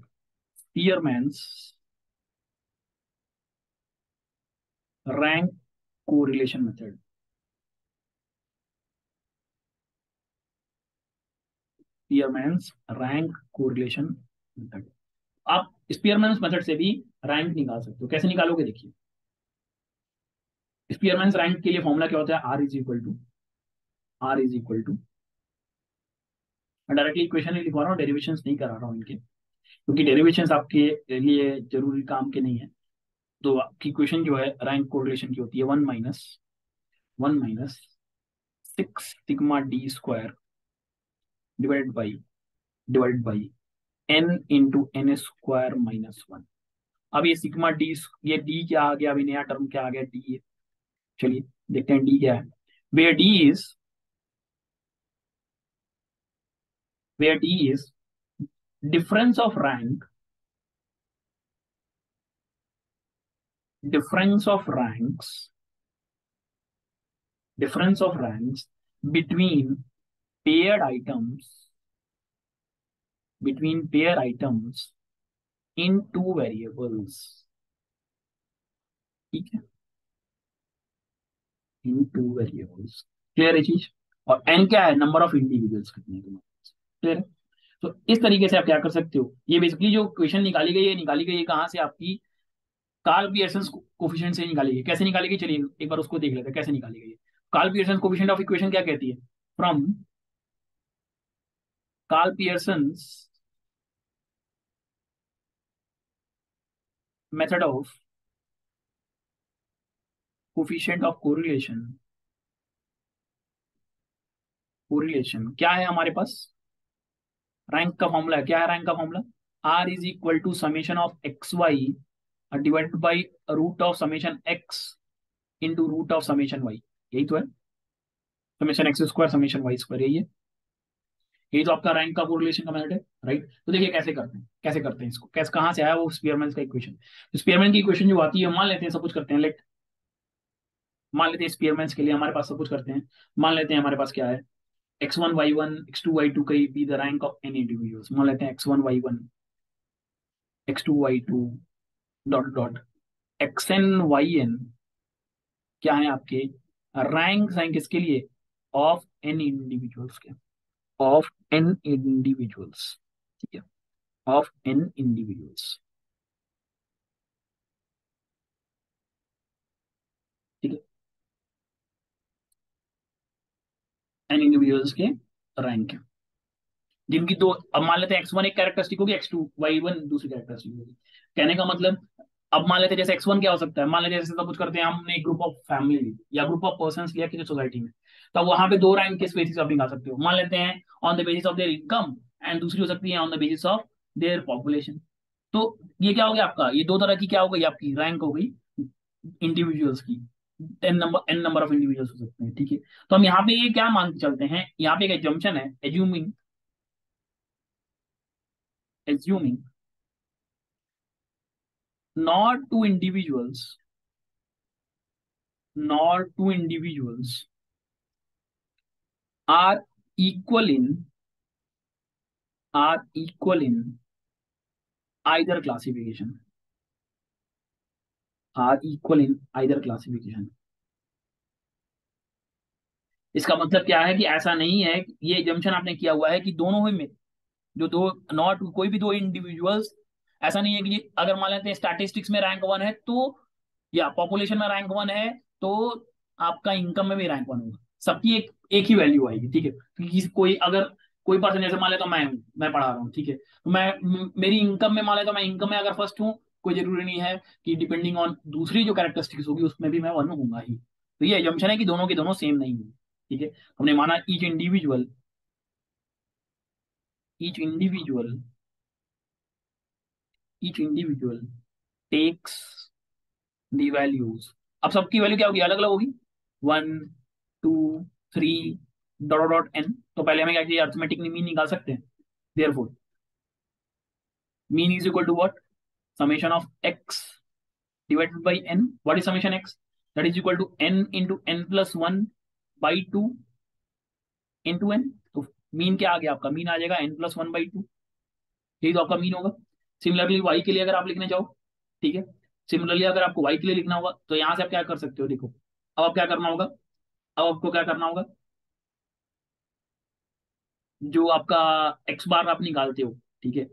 स्पीयरमैन्स rank correlation method, स्पीयरमैन्स rank correlation method. आप स्पीयरमैन्स मेथड से भी रैंक निकाल सकते हो, कैसे निकालोगे देखिए। स्पीयरमैन्स रैंक के लिए फॉर्मूला क्या होता है, आर इज इक्वल टू मैं डायरेक्टली इक्वेशन नहीं लिखवा रहा हूँ, डेरिवेशंस नहीं करा रहा हूँ इनके, क्योंकि डेरिवेशंस आपके लिए जरूरी काम के नहीं है। तो आपकी इक्वेशन जो है रैंक कोरिलेशन की होती है one minus 6 sigma d square divided by n into n square minus one. अब ये सिग्मा डी, ये डी क्या आ गया, अभी नया टर्म क्या आ गया, डी है। चलिए देखते हैं डी क्या है। Where d is where d is difference of rank, difference of ranks difference of ranks between paired items in two variables, ठीक है, इन टू वेरिएबल्स। क्लियर है चीज। और एन क्या है, नंबर ऑफ इंडिविजुअल्स कितने तुम्हारे पास, क्लियर है। तो इस तरीके से आप क्या कर सकते हो, ये बेसिकली जो क्वेश्चन निकाली गई है कहाँ से, आपकी कार्ल पियर्सन कोफिशिएंट से निकाली गई। कैसे निकाली गई, चलिए एक बार उसको देख लेते हैं कैसे निकाली गई है। Karl Pearson coefficient of equation क्या कहती है, from Karl Pearson method of coefficient of correlation क्या है हमारे पास, रैंक का फॉर्मूला है, क्या है रैंक का formula, r is equal to summation of x Y divided by root of summation x into root of summation y, यही तो है, summation x square summation Y square, यही है। यही तो आपका रैंक का कोरिलेशन का मेथड है, राइट। तो देखिए कैसे करते हैं इसको, कैसे कहाँ से आया वो स्पीयरमैन का इक्वेशन। स्पीयरमैन की इक्वेशन जो आती है, मान लेते हैं सब कुछ करते हैं, लेट मान लेते हैं स्पीयरमैन के लिए हमारे पास सब कुछ करते हैं, मान लेते हैं हमारे पास क्या है, x1 y1 x2 y2 का be the rank of n individuals, मान लेते हैं x1 y1 x2 y2 dot dot xn yn क्या है आपके रैंक हैं किसके लिए, ऑफ एन इंडिविजुअल्स के, ऑफ एन इंडिविजुअल्स, ठीक है, ऑफ एन इंडिविजुअल्स, ठीक है, एन इंडिविजुअल्स के रैंक है जिनकी दो, अब मान लेते हैं x1 एक कैरेक्टरिस्टिक होगी, x2 y1 दूसरी कैरेक्टरिस्टिक होगी। कहने का मतलब, अब मान लेते हैं जैसे x1 क्या हो सकता है, मान लेते हैं जैसे सब कुछ करते हैं, हमने एक ग्रुप ऑफ फैमिली ली या ग्रुप ऑफ पर्सन लिया किसी सोसाइटी में, तो वहां पे दो रैंक किस बेसिस आप निकाल सकते हो, मान लेते हैं on the basis of their income, and दूसरी हो सकती है on the basis of their population. तो ये क्या हो गया आपका, ये दो तरह की क्या हो गई आपकी रैंक हो गई इंडिविजुअल्स की, एन नंबर ऑफ इंडिविजुअल्स हो सकते हैं, ठीक है। तो हम यहाँ पे ये क्या मान के चलते हैं, यहाँ पे एक एजम्पशन है, assuming assuming not two individuals, nor two individuals are equal in either classification, are equal in either classification। इसका मतलब क्या है कि ऐसा नहीं है, ये जम्पशन आपने किया हुआ है कि दोनों ही में जो दो, नॉट कोई भी दो इंडिविजुअल्स, ऐसा नहीं है कि अगर मान लेते हैं स्टैटिस्टिक्स में रैंक वन है तो, या पॉपुलेशन में रैंक वन है तो आपका इनकम में भी रैंक वन होगा, सबकी एक एक ही वैल्यू आएगी, ठीक है। किसी कोई अगर कोई पर्सन, जैसे मान लेता हूं मैं हूं, मैं पढ़ा रहा हूँ, ठीक है, तो मेरी इनकम में मान लेता हूं, मैं इनकम में अगर फर्स्ट हूँ, कोई जरूरी नहीं है कि डिपेंडिंग ऑन दूसरी जो कैरेक्टरिस्टिक्स होगी उसमें भी मैं वन होऊंगा ही। तो ये एजम्पशन है कि दोनों के दोनों सेम नहीं है, ठीक है। हमने माना each individual each individual takes the values. अब सबकी वैल्यू क्या होगी, अलग अलग होगी, 1 2 3 डॉट डॉट एन। तो पहले हमें क्या चाहिए, अर्थमेटिक मीन निकाल सकते हैं। Therefore mean is equal to what, summation of x divided by n. What is summation x, that is equal to n into n plus one by two into n. तो mean क्या आ गया आपका, mean आ जाएगा n plus one by two, यही तो आपका मीन होगा। सिमिलरली वाई के लिए अगर आप लिखने जाओ, ठीक है, सिमिलरली अगर आपको वाई के लिए लिखना होगा तो यहां से आप क्या कर सकते हो, देखो अब आप क्या करना होगा, अब आपको क्या करना होगा, जो आपका एक्स बार आप निकालते हो, ठीक है,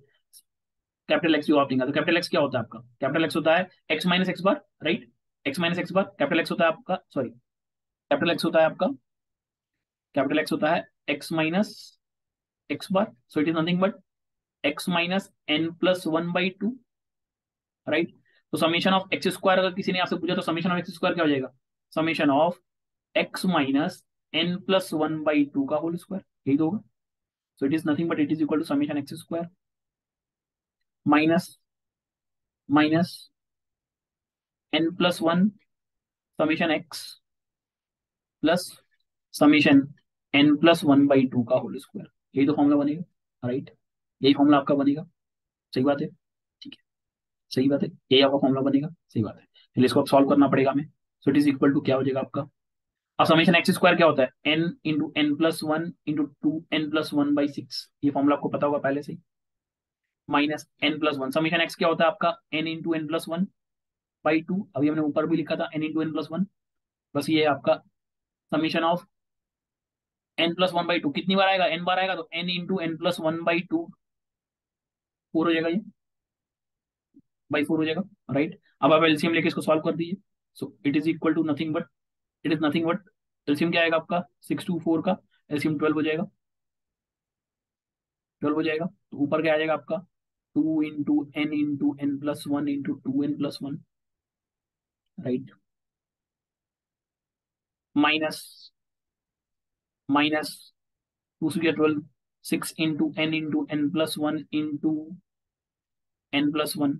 कैपिटल एक्स जो आप निकालते हो, कैपिटल एक्स क्या होता है आपका, कैपिटल एक्स होता है एक्स माइनस एक्स बार, राइट। एक्स माइनस एक्स बार, कैपिटल एक्स होता है आपका, सॉरी, कैपिटल एक्स होता है आपका, कैपिटल एक्स होता है x minus x bar, so it is nothing but x minus n plus one by two, right. तो summation of x square अगर किसी ने आपसे पूछा तो समेशन ऑफ एक्स स्क्वायर क्या हो जाएगा, summation of x minus n plus one by two का होल स्क्वायर, यही तो होगा। So it is nothing but it is equal to summation x square minus minus n plus one summation x plus summation n plus one by two का whole square, यही तो formula बनेगा, right. यही formula आपका बनेगा, सही बात है, ठीक है, सही बात है, यही आपका फॉर्मूला बनेगा, सही बात है। चलिए इसको अब सॉल्व करना पड़ेगा हमें। So it is equal to क्या हो जाएगा आपका, अब समेशन एक्स स्क्वायर क्या होता है, n into n plus one into two n plus one by six, ये फॉर्मूला आपको पता होगा पहले से ही, minus n plus one, summation x क्या होता है आपका, n into n plus one by two, अभी हमने ऊपर भी लिखा था n into n plus one, बस ये है आपका summation of n plus one by two, कितनी बार आएगा, एन बार आएगा तो N into n plus one by two, four हो जाएगा ये, बाई फोर हो जाएगा, राइट। अब आप एलसीएम लेके इसको सॉल्व कर दीजिए। So it is equal to nothing but, it is nothing but, LCM क्या आएगा आपका, 6 2 4 का एलसीएम 12 हो जाएगा, 12 हो जाएगा, तो ऊपर क्या आ जाएगा आपका, two n plus one into two n plus one, right, minus minus two से 12, 6 into n plus one into n plus one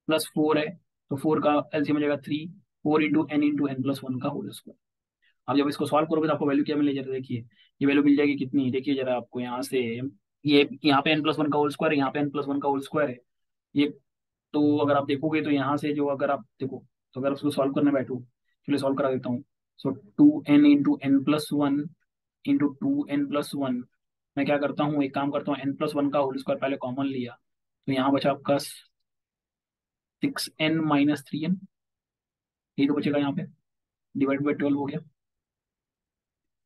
plus four है, तो फोर का एलसीएम हो जाएगा 3, 4 इंटू एन प्लस वन का होल स्क्वायर। अब जब इसको सॉल्व करोगे तो आपको वैल्यू क्या मिलेगी, जरा देखिए, ये वैल्यू मिल जाएगी कितनी, देखिए जरा आपको यहाँ से, ये यहाँ पे एन प्लस वन का होल स्क्वायर है, यहाँ पे एन प्लस वन का होल स्क्वायर है, ये, तो अगर आप देखोगे तो यहाँ से जो, अगर आप देखो, तो अगर उसको सॉल्व करने बैठो, चलिए सॉल्व करा देता हूँ। So two n into n plus one into two n plus one, मैं क्या करता हूँ, एक काम करता हूँ, एन प्लस वन का होल स्क्वायर पहले कॉमन लिया, तो यहाँ बचा आपका 6n-3n, यही तो बचेगा यहाँ पे, डिवाइड बाई 12 हो गया,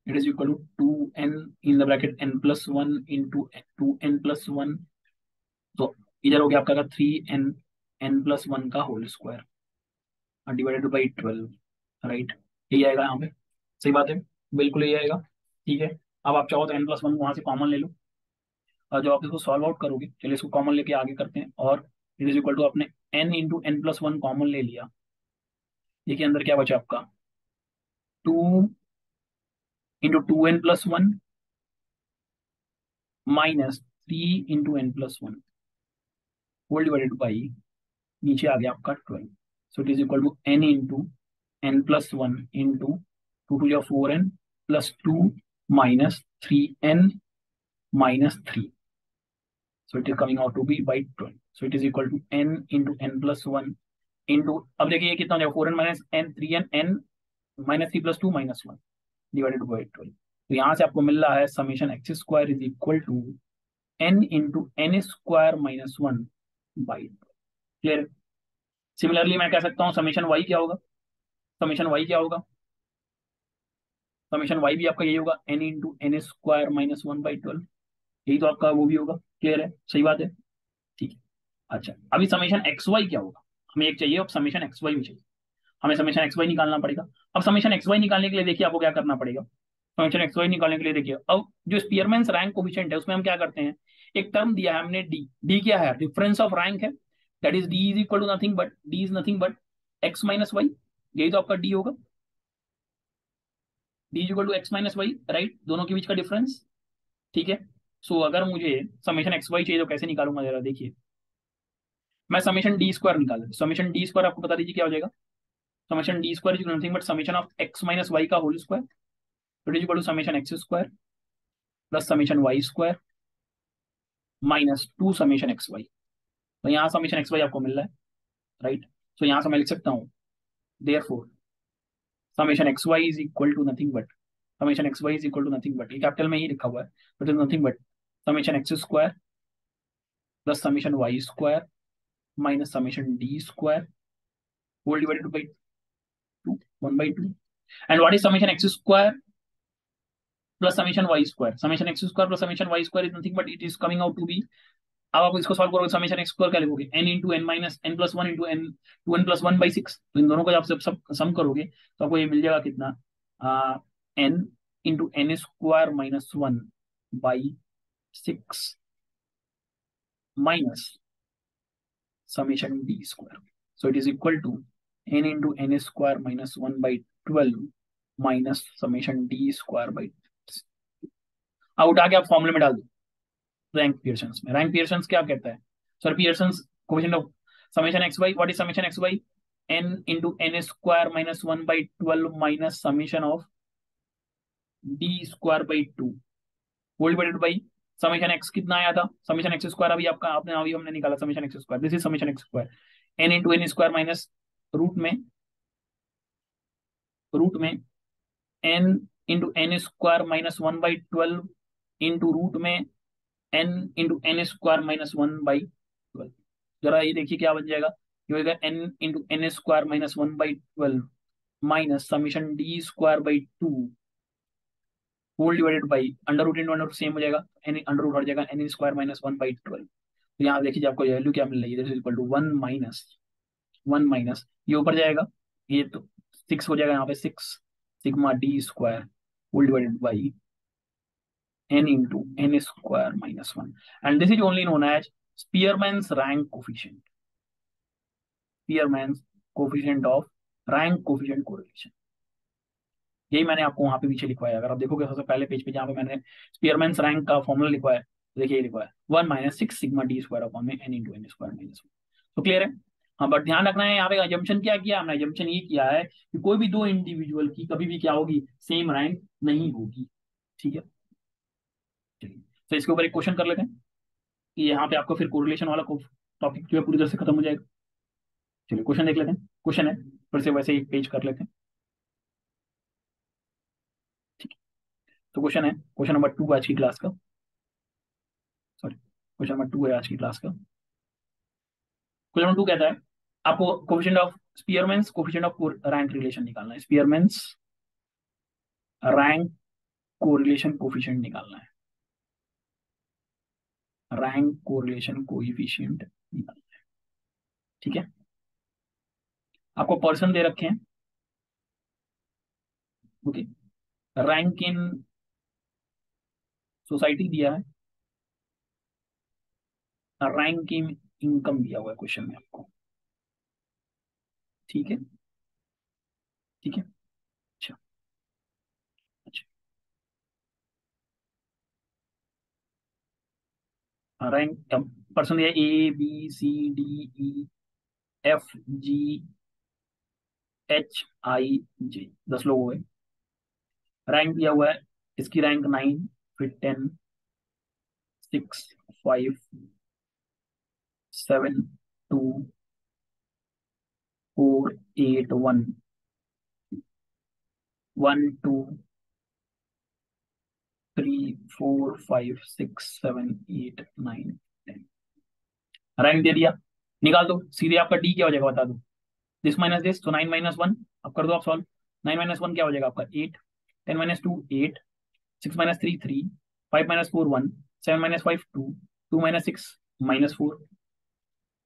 it is equal to 2n in the bracket n plus one into 2n+1, तो इधर हो गया आपका 3n n प्लस वन का whole square divided by 12, right, यही आएगा यहाँ पे, सही बात है, बिल्कुल यही आएगा, ठीक है। अब आप चाहो तो n प्लस वन वहां से कॉमन ले लो, और जब आप इसको सॉल्व आउट करोगे, चलिए इसको कॉमन लेके आगे करते हैं, और इट इज इक्वल टू आपने n into n plus one common ले लिया, देखिए अंदर क्या बचा आपका, 2 into 2n+1 minus 3 into n+1 whole divided by, नीचे आ गया आपका 12, so it is equal to n into n plus one into two two या 4n plus two minus 3n -3. So it is coming out to be by 12. So it is equal to n into n plus 1 into, अब देखिए ये कितना हो जाएगा, 4n minus n 3n n minus 3 plus 2 minus 1 divided by 12. तो यहाँ से आपको मिल रहा है summation x square is equal to n into n square minus 1 by. Clear. Similarly मैं कह सकता हूँ समेशन वाई क्या होगा, समेशन वाई क्या होगा, समेशन वाई भी आपका यही होगा n into n square minus 1/12. यही तो आपका वो भी होगा. क्लियर है, सही बात है. ठीक है. अच्छा, अभी समेशन एक्स वाई क्या होगा, हमें एक चाहिए, अब समेशन एक्स वाई भी चाहिए. हमें समेशन एक्स वाई निकालना पड़ेगा. अब समेशन एक्स वाई निकालने के लिए देखिए आपको क्या करना पड़ेगा. समेशन एक्स वाई निकालने के लिए देखिए, अब जो स्पीयरमैन्स रैंक कोफिशिएंट है उसमें हम क्या करते हैं, एक टर्म दिया है हमने डी. डी क्या है, डिफरेंस ऑफ रैंक है. That is d is equal to nothing but, d is nothing but x minus y. यही तो आपका डी होगा. D is equal to x minus y, right, दोनों के बीच का डिफरेंस. ठीक है. सो अगर मुझे समेशन एक्स वाई चाहिए तो कैसे निकालूंगा जरा देखिए. मैं समेशन डी स्क्वायर निकाल, समेशन डी स्क्वायर आपको बता दीजिए क्या हो जाएगा. Summation d square is nothing but summation of x minus y का whole square. It is equal to summation x square plus summation Y square -2 summation x y. तो यहाँ समेशन एक्स वाई आपको मिल रहा है, राइट. सो यहाँ से मैं लिख सकता हूँ therefore summation x y is equal to nothing but, summation x y is equal to nothing but, ये कैपिटल में ही लिखा हुआ है, but is nothing but summation x square plus summation Y square minus summation d square whole divided by 2 1/2. And what is summation x square plus summation Y square, summation x square plus summation Y square is nothing but it is coming out to be. अब आप इसको solve करोगे summation x square क्या लिखोगे, n into n minus n plus 1 into n two n plus 1/6. तो इन दोनों को जब सब सम करोगे तो आपको ये मिल जाएगा कितना, n into n square minus 1/6 minus summation d square. So it is equal to n into n square minus 1/12 minus summation d square by. अब उठा के आप फॉर्मूले में डाल दो रैंक पियर्सन्स में. रैंक पियर्सन्स क्या कहता है sir, Pearson's coefficient of summation x y. What is summation x y, n into n square minus 1/12 minus summation of d square by 2 whole divided by summation x कितना आया था, summation x square अभी आपका आपने अभी हमने निकाला summation x square. This is summation x square n into n square minus root में n into n square minus 1/12 into root में n into n square minus 1/12. जरा ये देखिए क्या बन जाएगा, ये होगा n into n square minus 1/12 minus summation d square by 2 whole divided by under root into under root same हो जाएगा, एन अंडर रूट हट जाएगा, एन स्क्वायर माइनस 1/12. तो यहाँ देखिए आपको वैल्यू क्या मिल रही है, इक्वल टू 1 माइनस ये ऊपर जाएगा, ये तो 6 हो जाएगा यहाँ पे, 6 sigma d square whole divided by n into n square minus 1. And this is only known as Spearman's rank coefficient. Spearman's coefficient of rank coefficient correlation. यही मैंने आपको वहां पे पीछे लिखवाया. अगर आप देखोगे सबसे पहले पेज पे जहाँ पे मैंने स्पीयरमैन्स रैंक का फॉर्मूला लिखवाया, देखिए लिखा है 1 - 6 सिग्मा डी स्क्वायर अपॉन में n into n square minus 1. तो क्लियर है. हाँ, बट ध्यान रखना है यहाँ पे अजम्पशन क्या किया हमने, अजम्पशन ये किया है कि कोई भी दो इंडिविजुअल की कभी भी क्या होगी, सेम रैंक नहीं होगी. ठीक है, चलिए तो इसके ऊपर एक क्वेश्चन कर लेते हैं कि यहाँ पे आपको फिर कोरिलेशन वाला टॉपिक जो है पूरी तरह से खत्म हो जाएगा. चलिए क्वेश्चन देख लेते हैं. क्वेश्चन है फिर से वैसे ही पेज कर लेते हैं. ठीक है, तो क्वेश्चन है क्वेश्चन नंबर 2 आज की क्लास का. सॉरी, क्वेश्चन नंबर 2 है आज की क्लास का. क्वेश्चन नंबर 2 कहता है आपको coefficient of स्पीयरमैन्स coefficient of rank relation निकालना है. स्पीयरमैन्स रैंक कोरिलेशन कोफिशिएंट निकालना है. रैंक कोरिलेशन कोएफिशिएंट निकालना है. ठीक है, आपको पर्सन दे रखे हैं. ओके, रैंक इन सोसाइटी दिया है, रैंक इन इनकम दिया हुआ है क्वेश्चन में आपको. ठीक है, ठीक है. अच्छा, अच्छा, रैंक पर्सन दिया ABCDE FGHIJ, 10 लोग हुए. रैंक दिया हुआ है, इसकी रैंक 9 फिर 10 6, 5, 7, 2, 4, 8, 1, 1, 2, 3, 4, 5, 6, 7, 8, 9, 10। रैंक दे दिया, निकाल दो सीधे। आपका डी क्या हो जाएगा बता दो। दिस माइनस दिस, तो 9 - 1 अब कर दो आप सॉल्व। 9 - 1 क्या हो जाएगा आपका 8, 10 - 2 8, 6 - 3 3, 5 - 4 1, 7 - 5 2, 2 - 6 -4,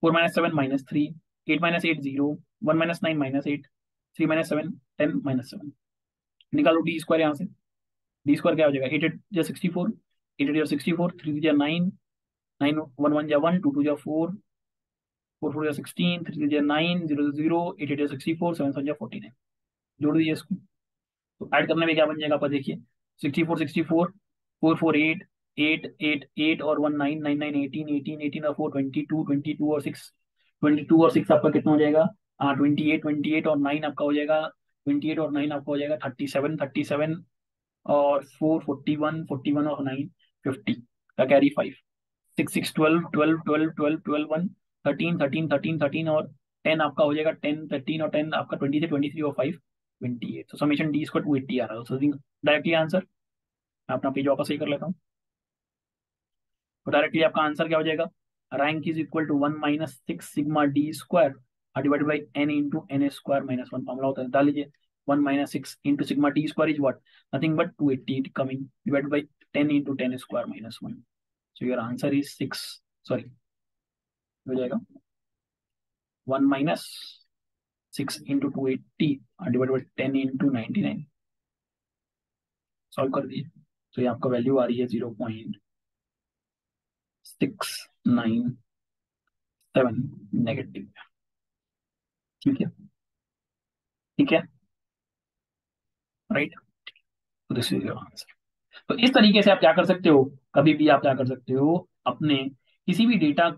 4 - 7 -3, 8 - 8 0, 1 - 9 -8, 3 - 7 10 -7। निकालो डी स्क्वायर यहाँ से। डी स्क्वायर क्या हो जाएगा 8 8 या 64, 8 8 या 64, 3 या 9, 9 1 1 या 1, 2 2 या 4, 4 4 या 16, 3 3 या 9, 0 0, 8 8 या 64, 7 7 या 49। जोड़ दीजिए इसको। तो ऐड करने में क्या बन जाएगा आपका देखिए, 64 64, 4 4 8, 8 8 8 और 1 9 9 9 18 18 18 और 4 22 22 और 6, 22 और 6 आपका कितना हो जाएगा 28 28 और 9 आपका हो जाएगा 28 और 9 आपका हो जाएगा 37 37 और 4 41 41 और 9 50 का कैरी 5, 6 6 12 12 12 12 12 1 13 13 13 13 और 10 आपका हो जाएगा 10 13 और 10 आपका 20 से 23 और 5 28। तो समीशन डी इसका 280 आ रहा है। सो डायरेक्टली आंसर, मैं अपना पेज वापस सही कर लेता हूँ। तो डायरेक्टली आपका आंसर क्या हो जाएगा, rank is equal to 1 - 6 sigma d square divided by n into n square -1 formula होता है, डाल लीजिए। 1 - 6 into sigma t square is what, nothing but 280 coming divided by 10 into 10 square -1। So your answer is 6, sorry हो जाएगा 1 - 6 into 280 divide by 10 into 99। Solve कर दिए तो ये आपका वैल्यू आ रही है 0.697 नेगेटिव। ठीक है, ठीक है, राइट। तो दिस इज योर आंसर। तो इस तरीके से आप क्या कर सकते हो, कभी भी आप क्या कर सकते हो अपने किसी भी डेटा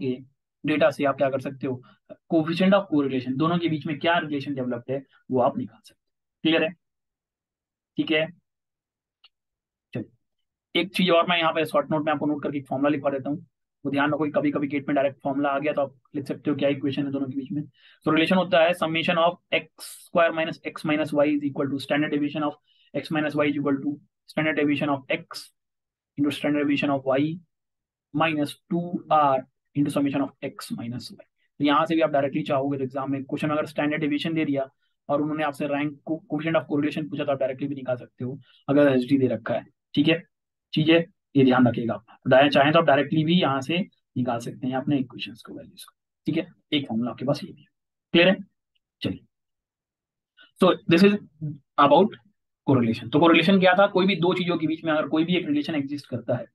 से आप क्या कर सकते हो, कोफिशिएंट ऑफ कोरिलेशन दोनों के बीच में क्या रिलेशन डेवलप्ड है वो आप निकाल सकते हो। क्लियर है, ठीक है। चलिए एक चीज और मैं यहाँ पे शॉर्ट नोट में आपको नोट करके एक फॉर्मुला लिखवा देता हूँ। वो ध्यान रखो, कभी कभी गेट में डायरेक्ट फॉर्मुला आ गया तो आप लिख सकते हो क्या इक्वेशन है दोनों के बीच में। तो रिलेशन होता है summation of x square minus x minus y is equal to standard deviation of x minus y is equal to standard deviation of x into standard deviation of y -2r into summation of x minus y. तो यहाँ से भी आप directly चाहोगे तो exam में question अगर standard deviation दे दिया और उन्होंने आपसे रैंक को कोएफिशिएंट ऑफ कोरिलेशन पूछा तो आप डायरेक्टली भी निकाल सकते हो अगर एसडी दे रखा है। ठीक है, चीजें ये ध्यान रखिएगा आप, चाहें तो आप डायरेक्टली भी यहाँ से निकाल सकते हैं अपने इक्वेशंस को, वैल्यूज को। ठीक है, एक फॉर्मूला आपके पास ये भी है। क्लियर है, चलिए। सो दिस इज अबाउट कोरिलेशन। तो कोरिलेशन क्या था, कोई भी दो चीजों के बीच में अगर कोई भी एक रिलेशन एग्जिस्ट करता है,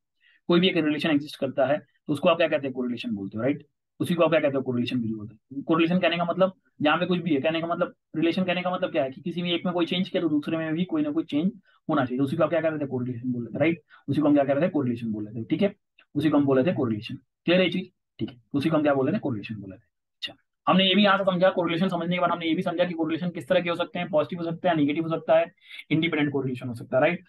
कोई भी एक रिलेशन एग्जिस्ट करता है तो उसको आप क्या कहते हैं, कोरिलेशन बोलते हो, राइट। उसी को आप क्या कहते हो, कोरिलेशन भी बोलते हैं। कोरिलेशन कहने का मतलब जहाँ पे कुछ भी है, कहने का मतलब रिलेशन कहने का मतलब क्या है कि किसी भी एक में कोई चेंज किया तो दूसरे में भी कोई ना कोई चेंज होना चाहिए, तो उसी को आप क्या कहते थे, कोरिलेशन बोल रहे थे, राइट। उसी को हम क्या कह रहे थे, कोरिलेशन बोल रहे थे, ठीक है। उसी को हम बोले थे कोरिलेशन। क्लियर है ये चीज, ठीक है। उसी को हम क्या बोले थे, कोरिलेशन बोले थे। अच्छा, हमने ये भी यहाँ से समझा, कोरिलेशन समझने के बाद हमने ये भी समझा कि कोरिलेशन किस तरह के हो सकते हैं, पॉजिटिव हो सकता है, नेगेटिव हो सकता है, इंडिपेंडेंट कोरिलेशन हो सकता है, राइट।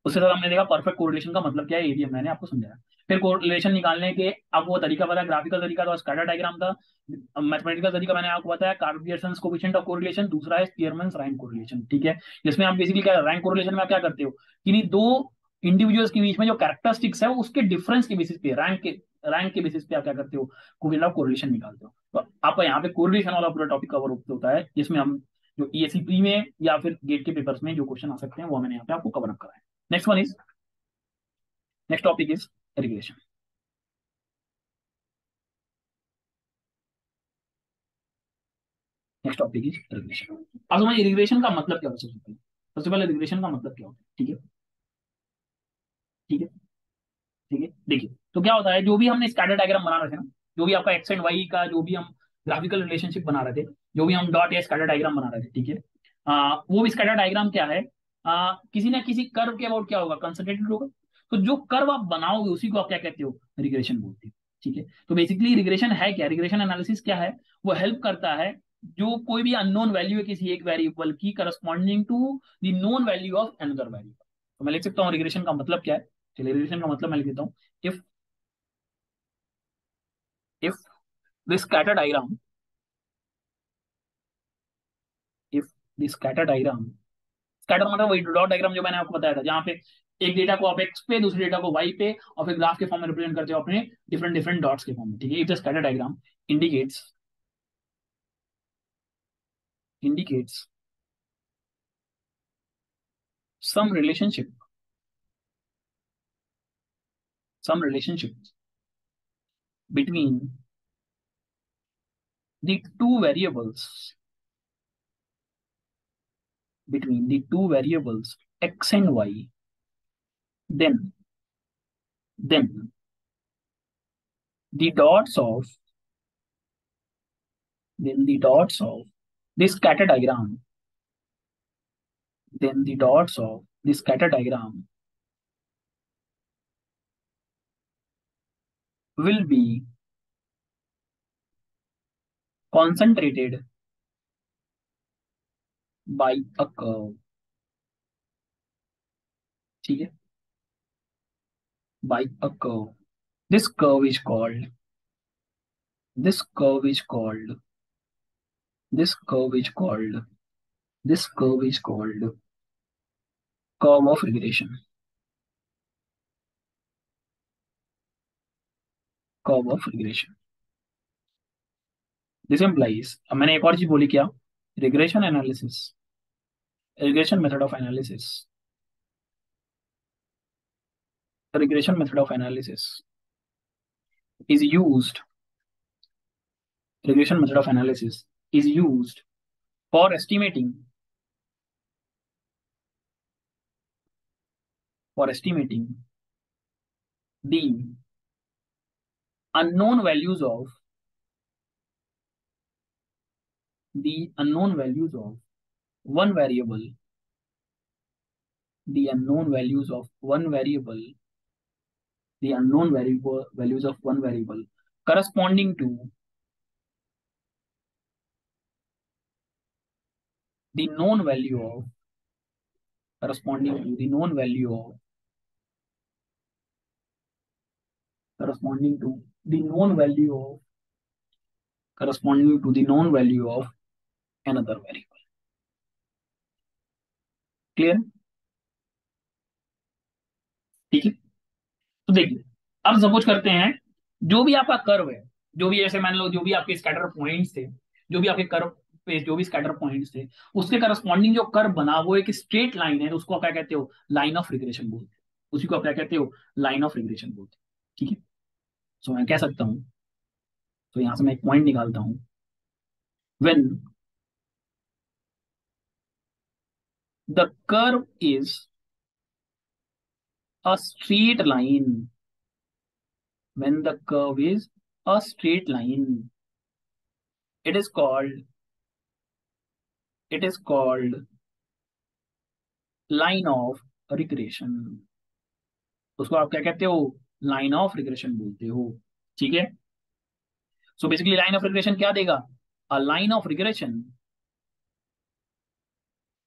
उसके बाद हमने देखा परफेक्ट कोरिलेशन का मतलब क्या है, ये भी मैंने आपको समझाया। फिर कोरिलेशन निकालने के आपको वो तरीका पता है, ग्राफिकल तरीका था, स्कैटर डायग्राम था। मैथमेटिकल तरीका मैंने आपको बताया, Karl Pearson's coefficient of correlation, दूसरा है स्पीयरमैन रैंक कोरिलेशन। ठीक है, जिसमें आप बेसिकली क्या रैंक कोरिलेशन में आप क्या करते हो, किन्हीं दो इंडिविजुअल्स के बीच में जो कैरेक्टरिस्टिक्स है उसके डिफरेंस के बेसिस पे, रैंक के बेसिस पे आप क्या करते हो, कोएफिशिएंट ऑफ कोरिलेशन निकालते हो। तो आपका यहाँ पे कोरिलेशन वाला पूरा टॉपिक कवर होता है, जिसमें हम जो ईएससी प्री में या फिर गेट के पेपर्स में जो क्वेश्चन आ सकते हैं वो मैंने यहाँ पे आपको कवर अप कराया। Next one is, next topic is irrigation. Next topic is irrigation. अब समझ इरिगेशन का मतलब क्या होता है। सबसे पहले इरिगेशन का मतलब क्या होता है, ठीक है, ठीक है, ठीक है। देखिए तो क्या होता है, जो भी हमने स्कैटर डायग्राम बना रहे थे ना, जो भी आपका एक्स एंड वाई का जो भी हम ग्राफिकल रिलेशनशिप बना रहे थे, जो भी हम डॉट या स्कैटर डायग्राम बना रहे थे, ठीक है। वो भी स्कैटर डायग्राम क्या है, किसी ना किसी कर्व के अबाउट क्या होगा, कंसंट्रेटेड होगा। तो जो कर्व आप बनाओगे उसी को आप क्या कहते हो, रिग्रेशन बोलते हो। ठीक है, तो बेसिकली रिग्रेशन है क्या, रिग्रेशन एनालिसिस क्या है, वो हेल्प करता है जो कोई भी अननोन वैल्यू है किसी एक वेरिएबल की corresponding to the known value of another variable. तो मैं लिख सकता हूँ रिग्रेशन का मतलब क्या है। चलिए रिग्रेशन का मतलब मैं लिख देता हूँ, if this scatter diagram, if this scatter diagram, scatter मतलब वही डॉट डायग्राम जो मैंने आपको बताया था, जहाँ पे एक डेटा को आप एक्स पे, दूसरे डेटा को वाई पे, और फिर ग्राफ के फॉर्म में रिप्रेजेंट करते हो अपने डिफरेंट डिफरेंट डॉट्स के फॉर्म में, ठीक है। If the scatter diagram indicates indicates some relationship, some relationship between the two variables, between the two variables x and y, then the dots of, then the dots of this scatter diagram, then the dots of the scatter diagram will be concentrated by a curve, ठीक है, by a curve. This curve is called, this curve is called, this curve is called, this curve is called curve of regression, curve of regression. This implies, अब मैंने एक और चीज बोली क्या, regression analysis, regression method of analysis, the regression method of analysis is used, regression method of analysis is used for estimating, for estimating the unknown values of, the unknown values of one variable, the unknown values of one variable, the unknown variable values of one variable corresponding to the known value of, corresponding to the known value of, corresponding to the known value of, corresponding to the known value of another variable. Clear, ठीक है। तो देखिए, अब suppose करते हैं, जो भी आपका कर्व है, जो भी जैसे मान लो जो भी आपके स्कैटर पॉइंट्स थे, जो भी आपके कर्व पे जो भी स्कैटर पॉइंट्स थे, उसके करस्पॉन्डिंग जो कर्व बना वो एक स्ट्रेट लाइन है, तो उसको आप क्या कहते हो, लाइन ऑफ रिग्रेशन बोलते हैं, उसी को आप क्या कहते हो, लाइन ऑफ रिग्रेशन बोलते हैं, ठीक है। सो मैं कह सकता हूँ, तो यहां से मैं एक पॉइंट निकालता हूँ, when the curve is a straight line, when the curve is a straight line, it is called, it is called line of regression, उसको आप क्या कहते हो, लाइन ऑफ रिग्रेशन बोलते हो, ठीक है। So basically line of regression क्या देगा, अ लाइन ऑफ रिग्रेशन,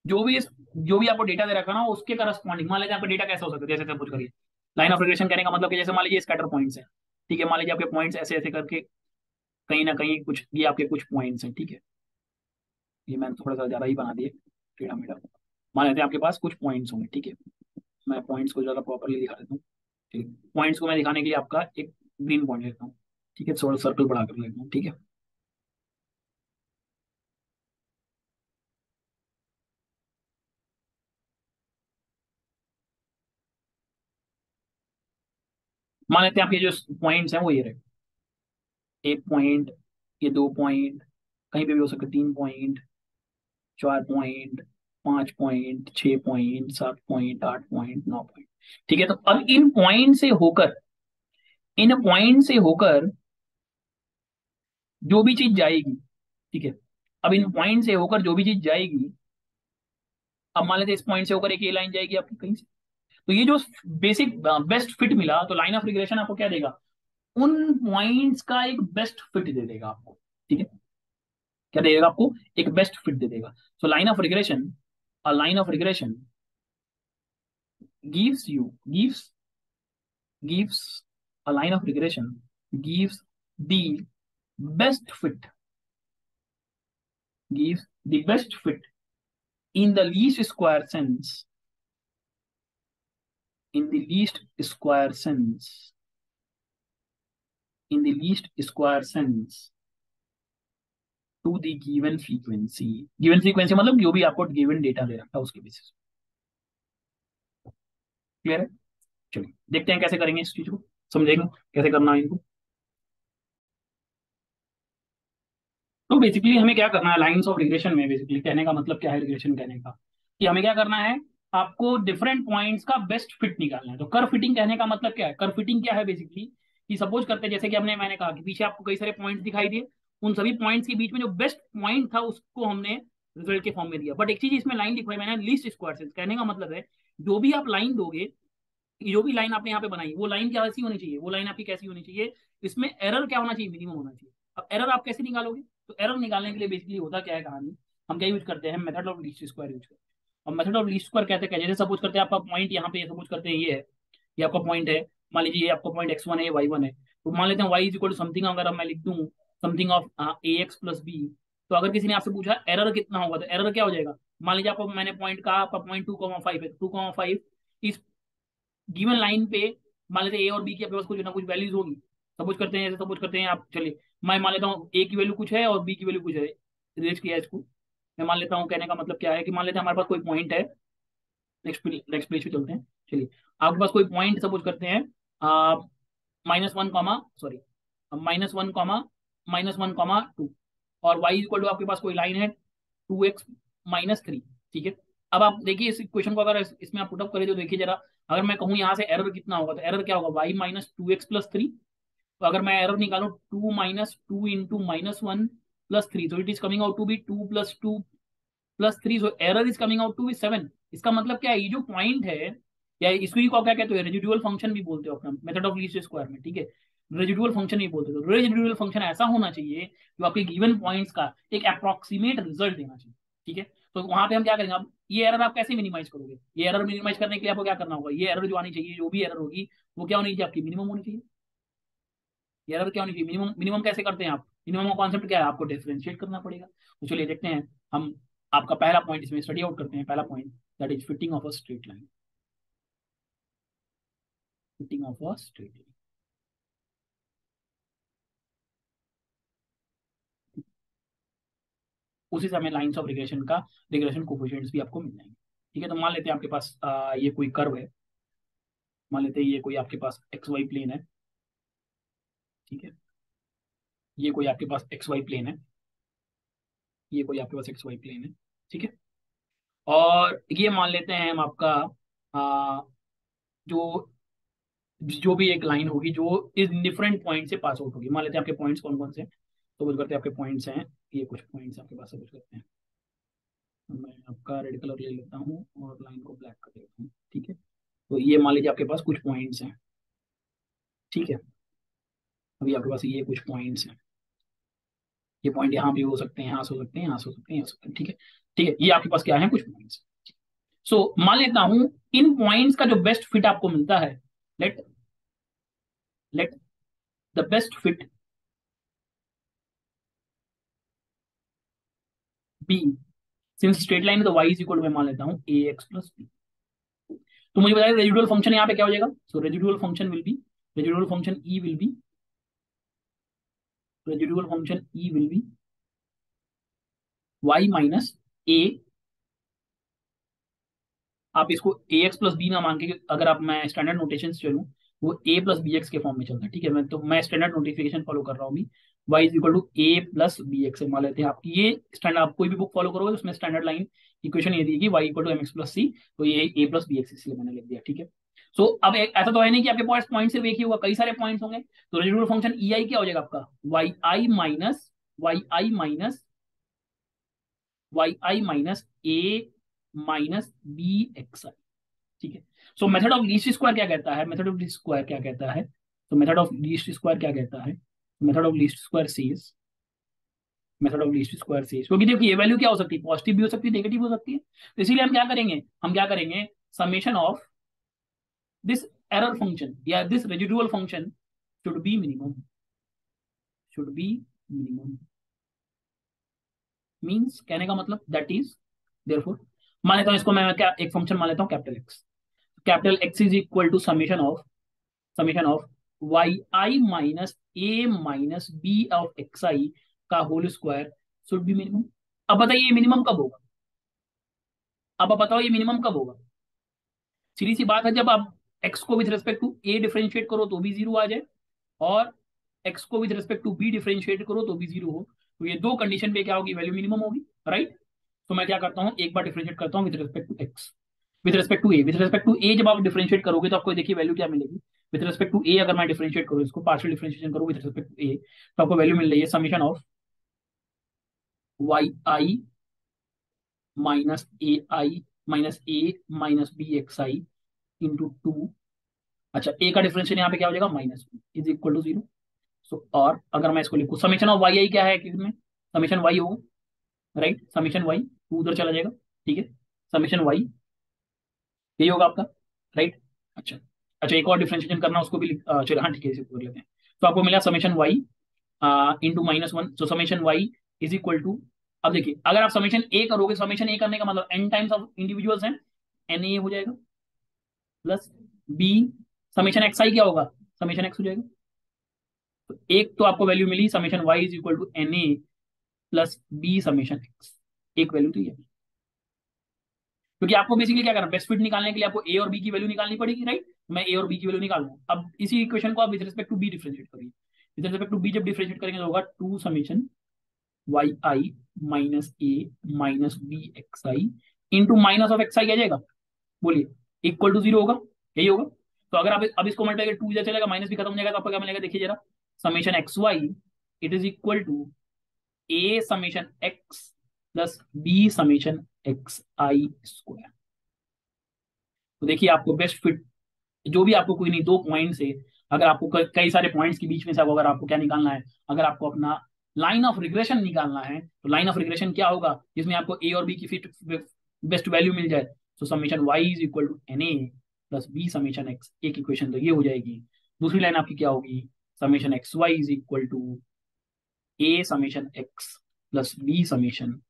जो भी इस, जो भी आपको डेटा दे रखा ना उसके करस्पॉन्डिंग, मान लीजिए आपका डेटा कैसा हो सकता है, जैसे कुछ करिए, लाइन ऑफ रिग्रेशन कहने का मतलब कि जैसे मान लीजिए स्कैटर पॉइंट्स है, ठीक है, मान लीजिए आपके पॉइंट्स ऐसे ऐसे करके कहीं ना कहीं कुछ, ये आपके कुछ पॉइंट्स हैं, ठीक है, ये मैंने थोड़ा सा ज्यादा ही बना दिए टेढ़ा मेढ़ा, मान लेते हैं आपके पास कुछ पॉइंट्स होंगे, ठीक है, मैं पॉइंट्स को ज्यादा प्रॉपरली दिखा देता हूँ, ठीक है, पॉइंट्स को मैं दिखाने के लिए आपका एक ग्रीन पॉइंट लेता हूँ, ठीक है, थोड़ा सर्कल बड़ा कर लेता हूँ, ठीक है। मान लेते हैं आपके जो पॉइंट्स हैं वो ये रहे, एक पॉइंट, ये दो पॉइंट, कहीं पे भी हो सकते, तीन पॉइंट, चार पॉइंट, पांच पॉइंट, छह पॉइंट, सात पॉइंट, आठ पॉइंट, नौ पॉइंट, ठीक है। तो अब इन पॉइंट से होकर, इन पॉइंट से होकर जो भी चीज जाएगी, ठीक है, अब इन पॉइंट से होकर जो भी चीज जाएगी, अब मान लेते हैं इस पॉइंट से होकर एक ये लाइन जाएगी आपकी कहीं से, तो ये जो बेसिक बेस्ट फिट मिला, तो लाइन ऑफ रिग्रेशन आपको क्या देगा, उन पॉइंट्स का एक बेस्ट फिट दे देगा आपको, ठीक है, क्या देगा आपको, एक बेस्ट फिट दे देगा। So line of regression, a line of regression gives you, gives a line of regression gives the best fit, gives the best fit in the least square sense, in the least square sense, in the least square sense to the given frequency. given frequency मतलब जो भी आपको given data दे रखा है उसके basis. Clear है? चलिए देखते हैं कैसे करेंगे इस चीज को, समझेंगे कैसे करना है इनको। तो बेसिकली हमें क्या करना है लाइंस ऑफ रिग्रेशन में, बेसिकली कहने का मतलब क्या है रिग्रेशन कहने का, कि हमें क्या करना है, आपको डिफरेंट पॉइंट्स का बेस्ट फिट निकालना है। तो कर्व फिटिंग कहने का मतलब क्या है, कर्व फिटिंग क्या है बेसिकली, कि सपोज करते हैं जैसे कि हमने मैंने कहा कि पीछे आपको कई सारे पॉइंट्स दिखाई दिए, उन सभी पॉइंट्स के बीच में जो बेस्ट पॉइंट था उसको हमने रिजल्ट के फॉर्म में दिया। बट एक चीज इसमें लाइन लिखवाई मैंने, लीस्ट स्क्वायर सेंस, कहने का मतलब है जो भी आप लाइन दोगे, जो भी लाइन आपने यहाँ पे बनाई वो लाइन कैसी होनी चाहिए, वो लाइन आपकी कैसी होनी चाहिए, इसमें एरर क्या होना चाहिए, मिनिमम होना चाहिए। अब एरर आप कैसे निकालोगे, तो एरर निकालने के लिए बेसिकली होता क्या है कहानी, हम क्या यूज करते हैं, method of least square use करते हैं। और मेथड ऑफ लीस्ट स्क्वायर कहते हैं क्या, जैसे सपोज करते हैं आपका पॉइंट यहाँ पे, सपोज करते हैं ये है, ये आपका पॉइंट है, मान लीजिए ये आपका पॉइंट x1 है, ये y1 है, तो मान लेते हैं y is equal to something, अगर मैं लिख दूं something of ax plus b, तो अगर किसी ने आपसे पूछा एरर कितना होगा, तो एरर क्या हो जाएगा, मान लीजिए आपको मैंने पॉइंट कहा आपका पॉइंट 2,5 है, 2,5 इस गिवन लाइन पे मान लेते हैं ए और बी की आपके पास कुछ ना कुछ वैल्यूज होगी। सपोज करते हैं, जैसे सपोज करते हैं आप, चलिए मैं मान लेता हूँ ए की वैल्यू कुछ है और बी की वैल्यू कुछ है, रेज किया है इसको, मैं मान लेता हूँ, कहने का मतलब क्या है कि मान लेते हैं हमारे पास कोई पॉइंट है, नेक्स्ट पेज पे चलते हैं, चलिए आपके पास कोई पॉइंट सपोज करते हैं -1 कॉमा सॉरी -1 कॉमा -1 कॉमा 2, और y इक्वल टू आपके पास कोई लाइन है 2x-3, ठीक है। अब आप देखिए इस इक्वेशन को अगर इसमें आप पुटअप करें तो देखिए जरा, अगर मैं कहूँ यहाँ से एरर कितना होगा, तो एरर क्या होगा y-2x+3, तो अगर मैं एरर निकालूं 2 - 2 इंटू -1 + 3, तो it is coming out to be 2 + 2 + 3, so error is coming out to be 7। इसका मतलब क्या है, ये जो पॉइंट है, या इसको को क्या कहते हो, रेजिडुअल फंक्शन भी बोलते हो अपना मेथड ऑफ लीस्ट स्क्वायर में, ठीक है, रेजिडुअल फंक्शन ही बोलते हो। तो रेजिडुअल फंक्शन ऐसा होना चाहिए जो आपके गिवन पॉइंट्स का एक अप्रोक्सीमेट रिजल्ट देना चाहिए, ठीक है। तो वहां पे हम क्या करेंगे, अब ये एरर आप कैसे मिनिमाइज करोगे, ये एरर मिनिमाइज करने के लिए आपको क्या करना होगा, ये एरर जो आनी चाहिए, जो भी एरर होगी वो क्या होनी चाहिए, आपकी मिनिमम होनी चाहिए। ये एरर क्या होनी चाहिए, मिनिमम। मिनिमम कैसे करते हैं आप, मिनिमम का कॉन्सेप्ट क्या है, आपको डिफरेंशिएट करना पड़ेगा। तो चलिए देखते हैं हम, आपका पहला पॉइंट इसमें स्टडी आउट करते हैं, पहला point that is fitting of a straight line, fitting of a straight line. उसी से हमें लाइंस ऑफ रिग्रेशन का रिग्रेशन कोफिशिएंट्स भी आपको मिल जाएंगे, ठीक है। तो मान लेते हैं आपके पास ये कोई कर्व है, मान लेते हैं ये कोई आपके पास एक्स वाई प्लेन है, ठीक है, ये कोई आपके पास एक्स वाई प्लेन है, ये कोई आपके पास एक्स वाई प्लेन है, ठीक है। और ये मान लेते हैं हम आपका जो जो भी एक लाइन होगी जो इस डिफरेंट पॉइंट से पास आउट होगी। मान लेते हैं आपके पॉइंट्स कौन कौन से हैं, तो कुछ करते हैं आपके पॉइंट्स हैं, ये कुछ पॉइंट्स आपके पास कुछ करते हैं, तो मैं आपका रेड कलर ले लेता हूँ और लाइन को ब्लैक कर देता हूँ, ठीक है। तो ये मान लीजिए आपके पास कुछ पॉइंट्स हैं, ठीक है, अभी आपके पास ये कुछ पॉइंट्स हैं, ये पॉइंट यहाँ भी हो सकते हैं, यहाँ से हो सकते हैं, यहाँ से हो सकते हैं, यहाँ से हो सकते हैं, ठीक है, ठीक है, ये आपके पास क्या है, कुछ पॉइंट्स। सो मान लेता हूँ इन पॉइंट्स का जो बेस्ट फिट आपको मिलता है, let let the best fit be, since straight line है तो y इज इक्वल टू, मैं मान लेता हूँ ax+b। तो मुझे बताइए रेजिडुअल फंक्शन यहाँ पे क्या हो जाएगा, so residual function will be, residual function e will be, residual function e will be y - a, आप इसको ax+b ना मान के, अगर आप मैं स्टैंडर्ड नोटेशन से चलूँ वो a+bx के फॉर्म में चलता है, ठीक है। मैं स्टैंडर्ड नोटिफिकेशन फॉलो कर रहा हूँ अभी, y is equal to a+bx मान लेते हैं। आपकी ये स्टैंडर्ड, आप कोई भी बुक फॉलो करोगे तो उसमें स्टैंडर्ड लाइन इक्वेशन ये दी कि y इक्वल टू mx+c, तो ये a+bx इसलिए मैंने लिख दिया, ठीक है। सो अब ऐसा तो है नहीं कि आपके पास पॉइंट सिर्फ एक ही होगा, कई सारे पॉइंट्स होंगे, तो रेजिडुअल फंक्शन ei क्या हो जाएगा आपका, y i - a - ठीक है। सो मेथड ऑफ लीस्ट स्क्वायर क्या कहता है, मेथड ऑफ लीस्ट स्क्वायर क्या कहता है, तो मेथड ऑफ लीस्ट स्क्वायर क्या कहता है, method of least square says, method of least square says, क्योंकि देखिए ये वैल्यू क्या हो सकती है, पॉजिटिव भी हो सकती है, नेगेटिव हो सकती है, तो इसीलिए हम क्या करेंगे summation of this error function या this residual function should be minimum, should be minimum means कहने का मतलब दैट इज देयरफॉर, मान लेता हूं इसको मैं क्या एक फंक्शन मान लेता हूं capital x. Capital x is equal to summation of y i minus a minus b of x i का whole square should be minimum. अब बताइए ये मिनिमम कब होगा? अब आप बताओ ये मिनिमम कब होगा? सीधी सी बात है, जब आप एक्स को with respect to a differentiate करो तो भी जीरो आ जाए, और एक्स को with respect to b differentiate करो तो भी जीरो हो, तो ये दो कंडीशन पे क्या होगी, वैल्यू मिनिमम होगी, राइट। तो मैं क्या करता हूँ, एक बार डिफरेंशिएट करता हूँ with respect to x, with respect to a जब आप डिफरेंशिएट करोगे तो आपको देखिए वैल्यू क्या मिलेगी। विथ रेस्पेक्ट टू ए अगर मैं डिफरेंशिएट करूँ, इसको पार्शियल डिफरेंशिएशन करूँ विथ रेस्पेक्ट टू ए, तो आपको वैल्यू मिल रही है summation of y i minus a minus b x i into two. अच्छा, ए का डिफरेंशियल यहाँ पे क्या हो जाएगा, minus is equal to zero. So और अगर मैं इसको लिखूँ, समीशन ऑफ वाई आई क्या है किसमें, समीशन वाई होगा, राइट, समीशन वाई टू उधर चला जाएगा, ठीक है, समीशन वाई यही होगा आपका, राइट। अच्छा, अच्छा एक और डिफरेंशिएशन करना उसको भी चलो हाँ ठीक है, इसे कर लेते हैं। तो आपको मिला summation y into -1, so summation y is equal to, अब देखिए अगर आप समीशन ए करोगे, समीशन ए करने का मतलब एन टाइम्स ऑफ इंडिविजुअल्स हैं, एन ए हो जाएगा, प्लस बी समीशन एक्स आई क्या होगा, समीशन एक्स हो जाएगा। तो एक तो आपको वैल्यू मिली summation y is equal to n a plus b summation x, एक वैल्यू तो ये है। क्योंकि आपको बेसिकली क्या करना, बेस्ट फिट निकालने के लिए आपको ए और बी की वैल्यू निकालनी पड़ेगी, राइट। मैं ए और बी की वैल्यू निकाल लूँ, अब इसी इक्वेशन को आप with respect to b differentiate करिए। विद रिस्पेक्ट टू बी जब डिफरेंशिएट करेंगे तो होगा two summation y i minus a minus b x i into minus of x i आ जाएगा, बोलिए, इक्वल टू जीरो होगा, यही होगा। तो अगर आप अब इसको मल्टीप्लाई टू इधर चलेगा, माइनस भी खत्म हो जाएगा, तो आपको क्या मिलेगा देखिए जरा, summation x y it is equal to a summation x plus b summation x i square. तो देखिए आपको बेस्ट फिट जो भी आपको कोई नहीं दो पॉइंट से, अगर आपको कई सारे पॉइंट्स के बीच में से अगर आपको क्या निकालना है, अगर आपको अपना लाइन ऑफ रिग्रेशन निकालना है, तो लाइन ऑफ रिग्रेशन क्या होगा, जिसमें आपको ए और बी की फिट बेस्ट वैल्यू मिल जाए। तो summation y is equal to n a plus b summation x, एक इक्वेशन तो ये हो जाएगी। दूसरी लाइन आपकी क्या होगी, summation x y is equal to a summation x plus b summation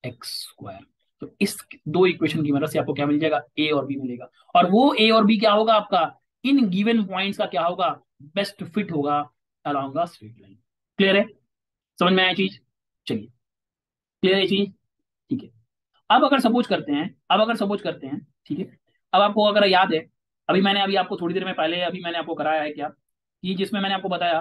x square. तो इस दो इक्वेशन की मदद से आपको क्या मिल जाएगा, ए और बी मिलेगा, और वो ए और बी क्या होगा आपका, इन गिवन पॉइंट्स का क्या होगा, बेस्ट फिट होगा along the straight line. Clear है, समझ में आया चीज, चलिए क्लियर है चीज, ठीक है। अब अगर सपोज करते हैं ठीक है, अब आपको अगर याद है, अभी आपको थोड़ी देर में पहले अभी मैंने आपको कराया है क्या, कि जिसमें मैंने आपको बताया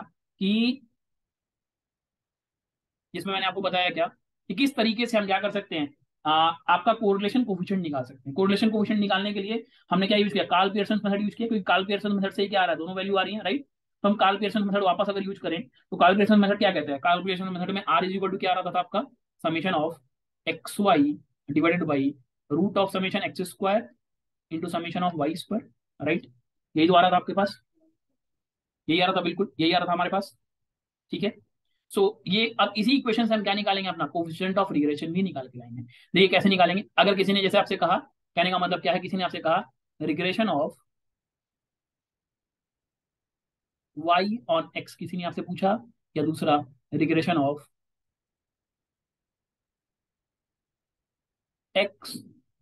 क्या कि किस तरीके से हम क्या कर सकते हैं, आपका कोरिलेशन कोफिशिएंट निकाल सकते हैं। कोरिलेशन कोफिशिएंट निकालने के लिए हमने क्या यूज किया, कार्ल पियर्सन मेथड यूज किया, क्योंकि कार्ल पियर्सन मेथड से ही क्या आ रहा है, दोनों वैल्यू आ रही है, राइट। तो हम कार्ल पियर्सन मेथड वापस अगर यूज करें, तो कार्ल पियर्सन मेथड क्या कहते हैं, कार्ल पियर्सन मेथड में आर इज इक्वल टू क्या आ रहा था आपका, summation of x Y divided by root of summation x square into summation of y square, right. यही तो आ रहा था आपके पास, यही आ रहा था, बिल्कुल यही आ रहा था हमारे पास, ठीक है। सो ये अब इसी इक्वेशन से हम क्या निकालेंगे, अपना कोफिशिएंट ऑफ रिग्रेशन भी निकाल के लाएंगे। देखिए कैसे निकालेंगे, अगर किसी ने जैसे आपसे कहा, कहने का मतलब क्या है, किसी ने आपसे कहा regression of y on x, किसी ने आपसे पूछा, या दूसरा regression of x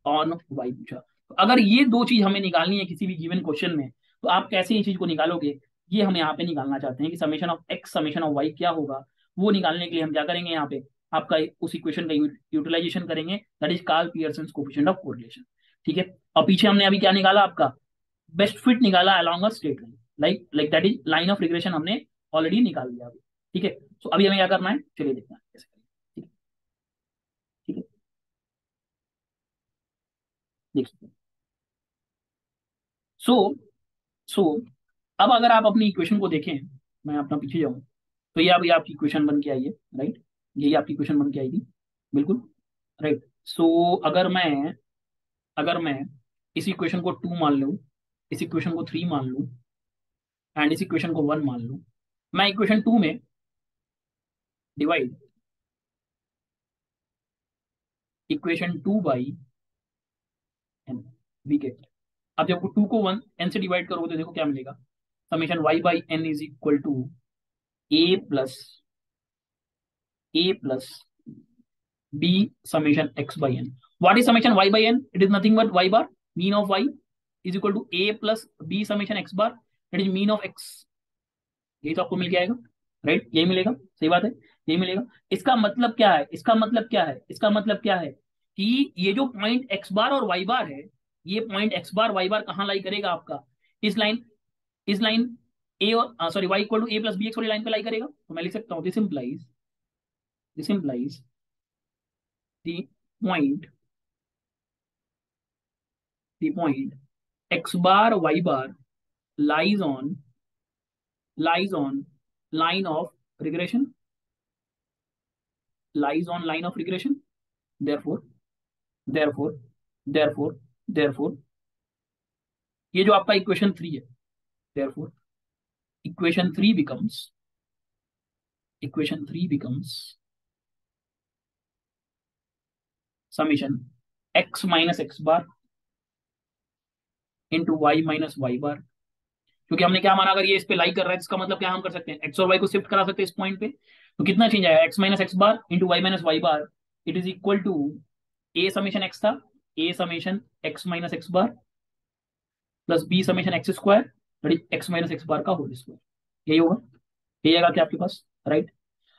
on y पूछा। तो अगर ये दो चीज हमें निकालनी है किसी भी गिवन क्वेश्चन में, तो आप कैसे ये चीज को निकालोगे, ये हम यहाँ पे निकालना चाहते हैं कि summation of x summation of y क्या होगा। वो निकालने के लिए हम क्या करेंगे, यहाँ पे आपका उस इक्वेशन का यूटिलाइजेशन करेंगे, that is Karl Pearson coefficient of correlation, ठीक है। और पीछे हमने अभी क्या निकाला, आपका बेस्ट फिट निकाला along a straight line, like like that is line of regression हमने ऑलरेडी निकाल लिया अभी, ठीक है। तो अभी हमें क्या करना है, चलिए देखते हैं कैसे करेंगे, ठीक है, ठीक है, देख सकते हैं। सो सो अब अगर आप अपनी इक्वेशन को देखें, मैं अपना पीछे जाऊं, तो ये अभी आपकी इक्वेशन बन के आई है, राइट, यही आपकी इक्वेशन बन के आएगी, बिल्कुल, राइट। सो अगर मैं इस इक्वेशन को टू मान लूं, इस इक्वेशन को थ्री मान लूं, एंड इस इक्वेशन को वन मान लूं, मैं इक्वेशन टू में divide equation two by n, we get, अब जब टू को वन एन से डिवाइड करोगे तो देखो क्या मिलेगा, summation y by n is equal to a plus a plus b summation x by n. What is summation y by n? It is nothing but y bar, mean of y is equal to a plus b summation x bar, it is mean of x. यही तो आपको मिल जाएगा, right? यही मिलेगा, सही बात है, यही मिलेगा. इसका मतलब क्या है? इसका मतलब क्या है? इसका मतलब क्या है कि ये जो पॉइंट एक्स बार और वाई बार है, ये पॉइंट एक्स बार वाई बार कहाँ लाई करेगा आपका? इस लाइन, इस लाइन ए और sorry y equal to a plus b x वाली लाइन पे लाई करेगा. तो मैं लिख सकता हूँ this implies the point the point x bar y bar lies on lies on line of regression, lies on line of regression. therefore therefore therefore therefore ये जो आपका इक्वेशन 3 है, therefore इक्वेशन 3 becomes समीशन x minus x bar into y minus Y bar. क्योंकि हमने क्या माना, अगर ये इस पे लाई कर रहा है इसका मतलब क्या हम कर सकते हैं, एक्स और वाई को शिफ्ट करा सकते हैं इस पॉइंट पे. तो कितना चेंज आया, x minus x bar into y minus Y bar, it is equal to a summation x था, a summation x minus x bar plus b summation x square x minus x bar का whole square. यही होगा, यही आएगा क्या आपके पास, right?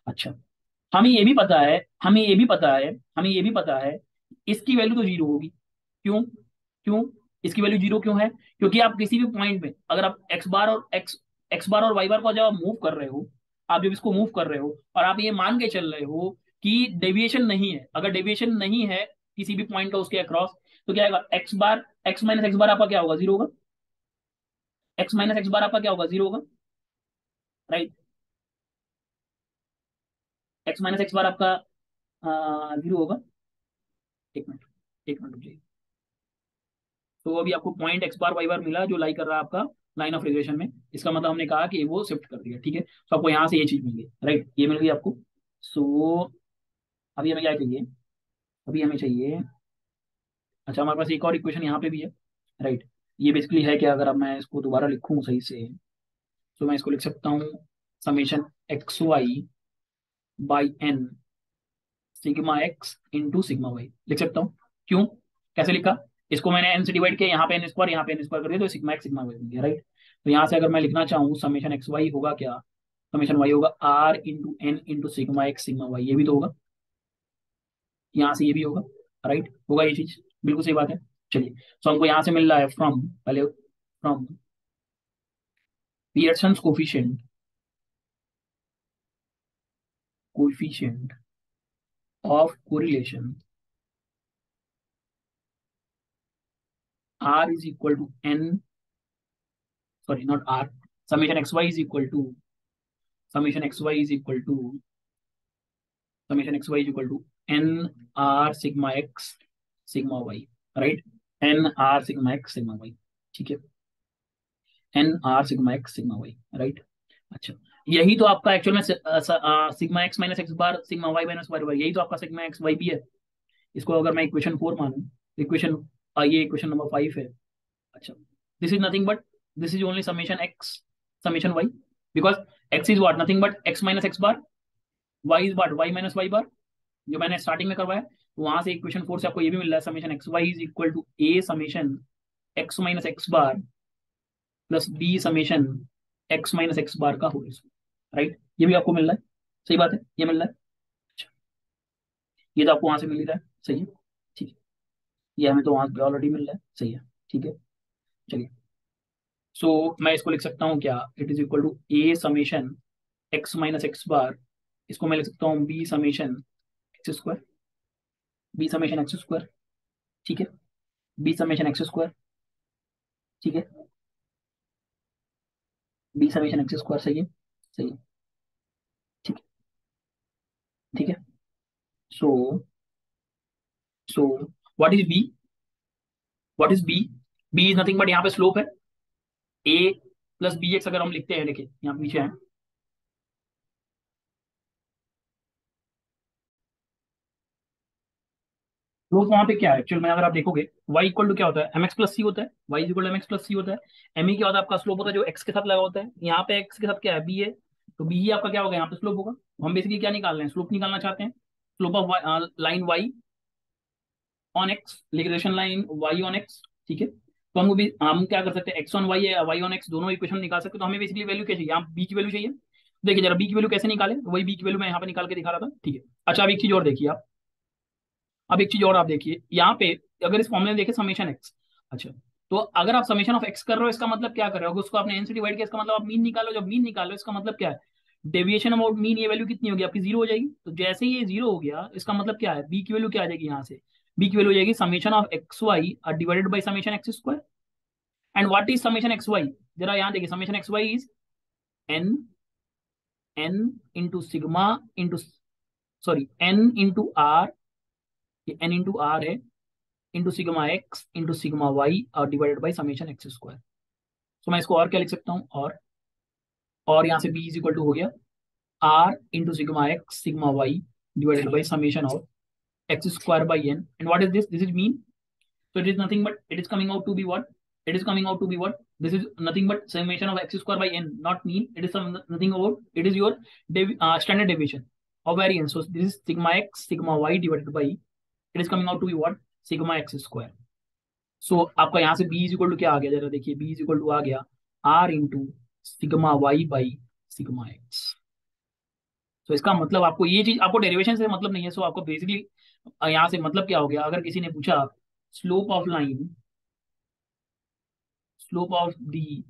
अच्छा, हमें ये भी पता है, इसकी वैल्यू तो जीरो होगी. क्यों? क्यों इसकी वैल्यू जीरो क्यों है? क्योंकि आप किसी भी पॉइंट में अगर आप एक्स बार और वाई बार को जब आप मूव कर रहे हो, आप जब इसको मूव कर रहे हो और आप ये मान के चल रहे हो कि डेविएशन नहीं है, अगर डेविएशन नहीं है किसी भी पॉइंट का उसके अक्रॉस, तो क्या आएगा, एक्स माइनस एक्स बार आपका क्या होगा, जीरो होगा. एक्स माइनस एक्स बार आपका क्या होगा, जीरो होगा, राइट? एक्स माइनस एक्स बार आपका जीरो होगा. एक मिनट, एक मिनट रुकिए. तो अभी आपको पॉइंट एक्स बार वाई बार मिला जो लाई कर रहा है आपका लाइन ऑफ रिग्रेशन में. इसका मतलब हमने कहा कि वो शिफ्ट कर दिया, ठीक है. तो आपको यहाँ से ये चीज मिल गई, राइट? ये मिल गई आपको. सो अभी हमें क्या चाहिए, अभी हमें चाहिए, अच्छा हमारे पास एक और इक्वेशन यहाँ पे भी है, राइट? ये बेसिकली है कि अगर अब मैं इसको दोबारा लिखूँ सही से, तो मैं इसको लिख सकता हूँ summation x y by n sigma x into sigma y लिख सकता हूँ. क्यों, कैसे लिखा? इसको मैंने एन से डिवाइड किया, यहाँ पे एन स्क्वायर, यहाँ पे एन स्क्वायर कर दिया, तो सिग्मा एक्स सिग्मा वाई बन गया, राइट? तो यहाँ से अगर मैं लिखना चाहूँ समेशन एक्स वाई होगा क्या, समेशन वाई होगा r into n into sigma x sigma y. ये भी तो होगा, यहाँ से ये भी होगा, राइट? होगा ये चीज, बिल्कुल सही बात है. चलिए, तो हमको यहाँ से मिल रहा है फ्रॉम, पहले from Pearson's coefficient of correlation r is equal to n, sorry not r, summation xy is equal to summation xy is equal to n r sigma x sigma y, right? n r sigma x sigma y, ठीक है, n r sigma x sigma y, right? अच्छा, यही तो आपका actual में sigma x minus x बार sigma y minus Y बार, यही तो आपका सिग्मा एक्स वाई भी है. इसको अगर मैं इक्वेशन 4 मानूं, इक्वेशन ये इक्वेशन नंबर 5 है. अच्छा, this is nothing but, this is only summation x summation y, because x is what, nothing but x minus x bar, y is what, y minus Y bar, जो मैंने starting में करवाया. तो वहां से equation 4 से आपको ये भी मिल रहा है summation x y is equal to a summation x minus x bar plus b summation x minus x bar का होल स्क्वायर, राइट? ये भी आपको मिल रहा है, सही बात है, ये मिल रहा है. अच्छा, ये तो आपको वहां से मिल ही रहा है, सही है, ठीक है. ये हमें तो वहां से ऑलरेडी मिल रहा है, सही है, ठीक है. चलिए, मैं इसको लिख सकता हूँ क्या, it is equal to a summation x minus x bar, इसको मैं लिख सकता हूँ b summation x square, b summation x square, ठीक है, बी समेशन एक्स स्क्वायर, ठीक है, बी समेशन एक्स स्क्वायर, सही है, सही है, ठीक है, ठीक है. So so what is b, what is b? B is nothing but यहाँ पे स्लोप है ए प्लस बी एक्स, अगर हम लिखते हैं, देखिए यहाँ पीछे है, स्लोप वहां पे क्या है एक्चुअल में, अगर आप देखोगे y इक्वल टू क्या होता है, एम एक्स प्लस सी होता है, y equal to m x plus c होता है. एम ई क्या होता है, आपका स्लोप होता है जो x के साथ लगा होता है. यहाँ पे x के साथ क्या है, b है, तो बी ही आपका क्या होगा, यहाँ पे स्लोप होगा। तो हम बेसिकली क्या निकाल रहे हैं, स्लोप निकालना चाहते हैं। Slope of line y on x, regression line y on x, ठीक है। तो हम क्या कर सकते हैं, एक्स ऑन वाई या वाई ऑन एक्स दोनों इक्वेशन निकाल सकते हैं। तो हमें बेसिकली वैल्यू क्या चाहिए, यहाँ बी की वैल्यू चाहिए। देखिए जरा बी की वैल्यू कैसे निकाले, तो वही बी की वैल्यू मैं यहाँ पे निकाल के दिखा रहा था, ठीक है। अच्छा अब एक चीज और देखिए आप, अब एक चीज और आप देखिए यहाँ पे, अगर इस फॉर्मूले में देखें समेशन एक्स, अच्छा, तो अगर आप समेशन ऑफ एक्स कर रहे हो इसका मतलब क्या कर रहे हो, उसको आपने एन से डिवाइड किया, इसका मतलब आप मीन निकालो। जब मीन निकालो इसका मतलब क्या है, डेविएशन अबाउट मीन, ये वैल्यू कितनी होगी आपकी, जीरो हो जाएगी। तो जैसे ही ये जीरो हो गया इसका मतलब क्या है, बी की वैल्यू क्या आ जाएगी यहाँ से, बी की वैल्यू हो जाएगी summation of x Y divided by summation x square. And what is summation x y, जरा यहाँ देखिए, summation x y is n, n into sigma into, sorry n into r, ये एन इंटू आर है, into sigma x into sigma y और divided by summation x square. तो मैं इसको और क्या लिख सकता हूँ, और यहाँ से बी इज इक्वल टू हो गया r into sigma x sigma y divided by summation of x square by n. And what is this is mean, so it is nothing but it is coming out to be what, it is coming out to be what, this is nothing but summation of x square by n, not mean, it is nothing about, it is your standard deviation of variance. So this is sigma x sigma y divided by, it is coming out to be what, sigma x square. So आपका यहाँ से b is equal to क्या आ गया, जरा देखिए, b is equal to आ गया r into sigma y by sigma x. तो इसका मतलब आपको ये चीज, आपको डेरिवेशन से मतलब नहीं है, सो आपको बेसिकली यहाँ से मतलब क्या हो गया, अगर किसी ने पूछा slope of line, slope of the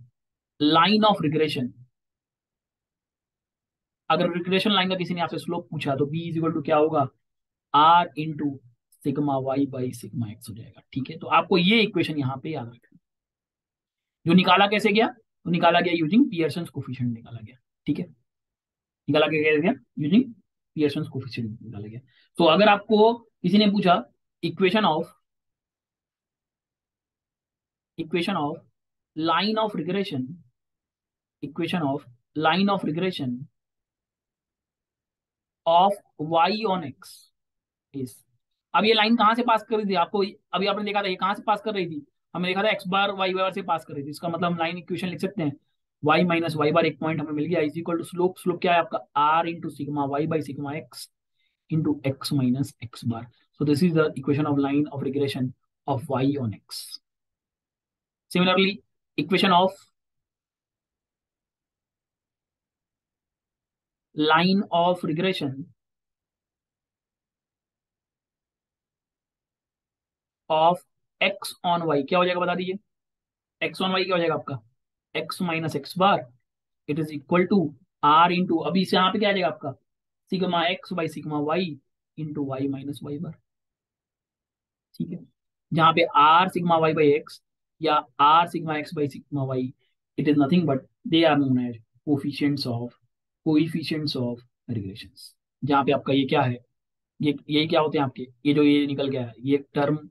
line of regression, अगर रिग्रेशन लाइन का किसी ने आपसे स्लोप पूछा तो बी इज इक्वल टू क्या होगा, r into sigma y by sigma x हो जाएगा, ठीक है। तो आपको ये इक्वेशन यहाँ पे याद रखना। जो निकाला कैसे गया, तो निकाला गया यूजिंग पियर्सन कोफिशिएंट निकाला गया, ठीक है। निकाला गया यूजिंग पियर्सन कोफिशिएंट निकाला गया। तो अगर आपको किसी ने पूछा equation of, equation of line of regression, equation of line of regression of y on x is, अब ये लाइन कहां से पास कर रही थी आपको, अभी आपने देखा था ये कहां से पास कर रही थी, हमने देखा था एक्स बार वाई बार से पास कर रही थी। इसका मतलब हम लाइन इक्वेशन लिख सकते हैं, वाई माइनस वाई बार एक पॉइंट हमें मिल गया, is equal to slope, slope क्या है आपका r into sigma y by sigma x into x minus x bar. So this is the equation of line of regression of y on x. Similarly equation of line of regression of x on y क्या हो जाएगा बता दीजिए, x on y क्या हो जाएगा आपका, x minus x bar, it is equal to r into, अभी से यहाँ पे क्या आ जाएगा आपका, sigma x by sigma y into y minus Y bar, ठीक है। जहाँ पे r sigma y by x या r sigma x by sigma y, it is nothing but they are known as coefficients of regressions. जहाँ पे आपका ये क्या है, ये क्या होते हैं आपके, ये जो ये निकल गया है ये टर्म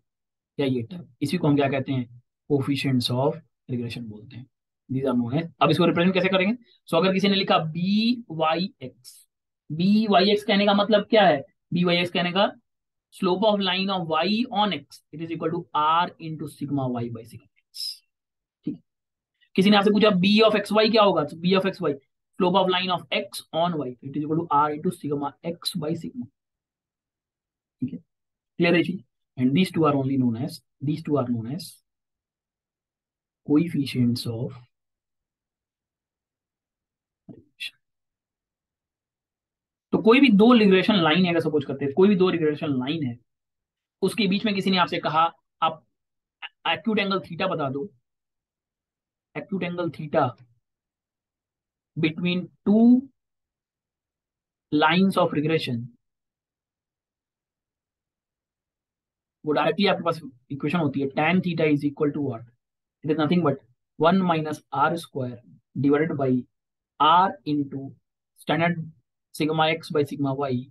या ये टर्म, इसी को हम क्या कहते हैं, कोफिशिएंट्स ऑफ रिग्रेशन बोलते हैं। दीज आर नोन है। अब इसको रिप्रेजेंट कैसे करेंगे, सो अगर किसी ने लिखा b y x, b y x कहने का मतलब क्या है, बी वाई एक्स कहने का slope of line of y on x, it is equal to r into sigma y by sigma x, ठीक है। किसी ने आपसे पूछा बी ऑफ एक्स वाई क्या होगा, तो b of x y slope of line of x on y, it is equal to r into sigma x by sigma, ठीक है। क्लियर है जी। And these two are only known as, these two are known as coefficients of regression। तो कोई भी दो regression line है, अगर सपोज करते हैं कोई भी दो रिग्रेशन लाइन है, उसके बीच में किसी ने आपसे कहा आप एक्यूट एंगल थीटा बता दो, acute angle theta between two lines of regression, वो डायरेक्टली आपके पास इक्वेशन होती है tan theta is equal to what, it is nothing but 1 minus r square divided by r into standard sigma x by sigma y,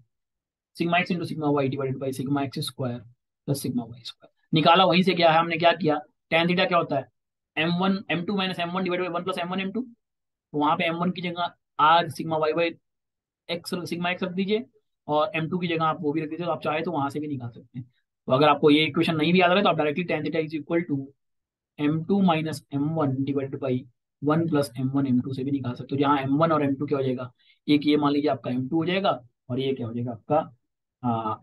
sigma x into sigma y divided by sigma x square plus sigma y square. निकाला वहीं से क्या है, हमने क्या किया, tan theta क्या होता है, m1 m2 minus m1 divided by 1 plus m1 m2, तो वहां पे m1 की जगह r sigma y by x sigma x रख दीजिए, और m2 की जगह आप वो भी रख दीजिए, तो आप चाहे तो वहां से भी निकाल सकते हैं। तो अगर आपको ये इक्वेशन नहीं भी याद आ रहा है तो आप directly tan theta is equal to m2 minus m1 divided by one plus M1 M2 से भी निकाल सकते हो, जहाँ M1 और M2 क्या हो जाएगा, एक ये मान लीजिए आपका M2 हो जाएगा, और ये क्या हो जाएगा आपका,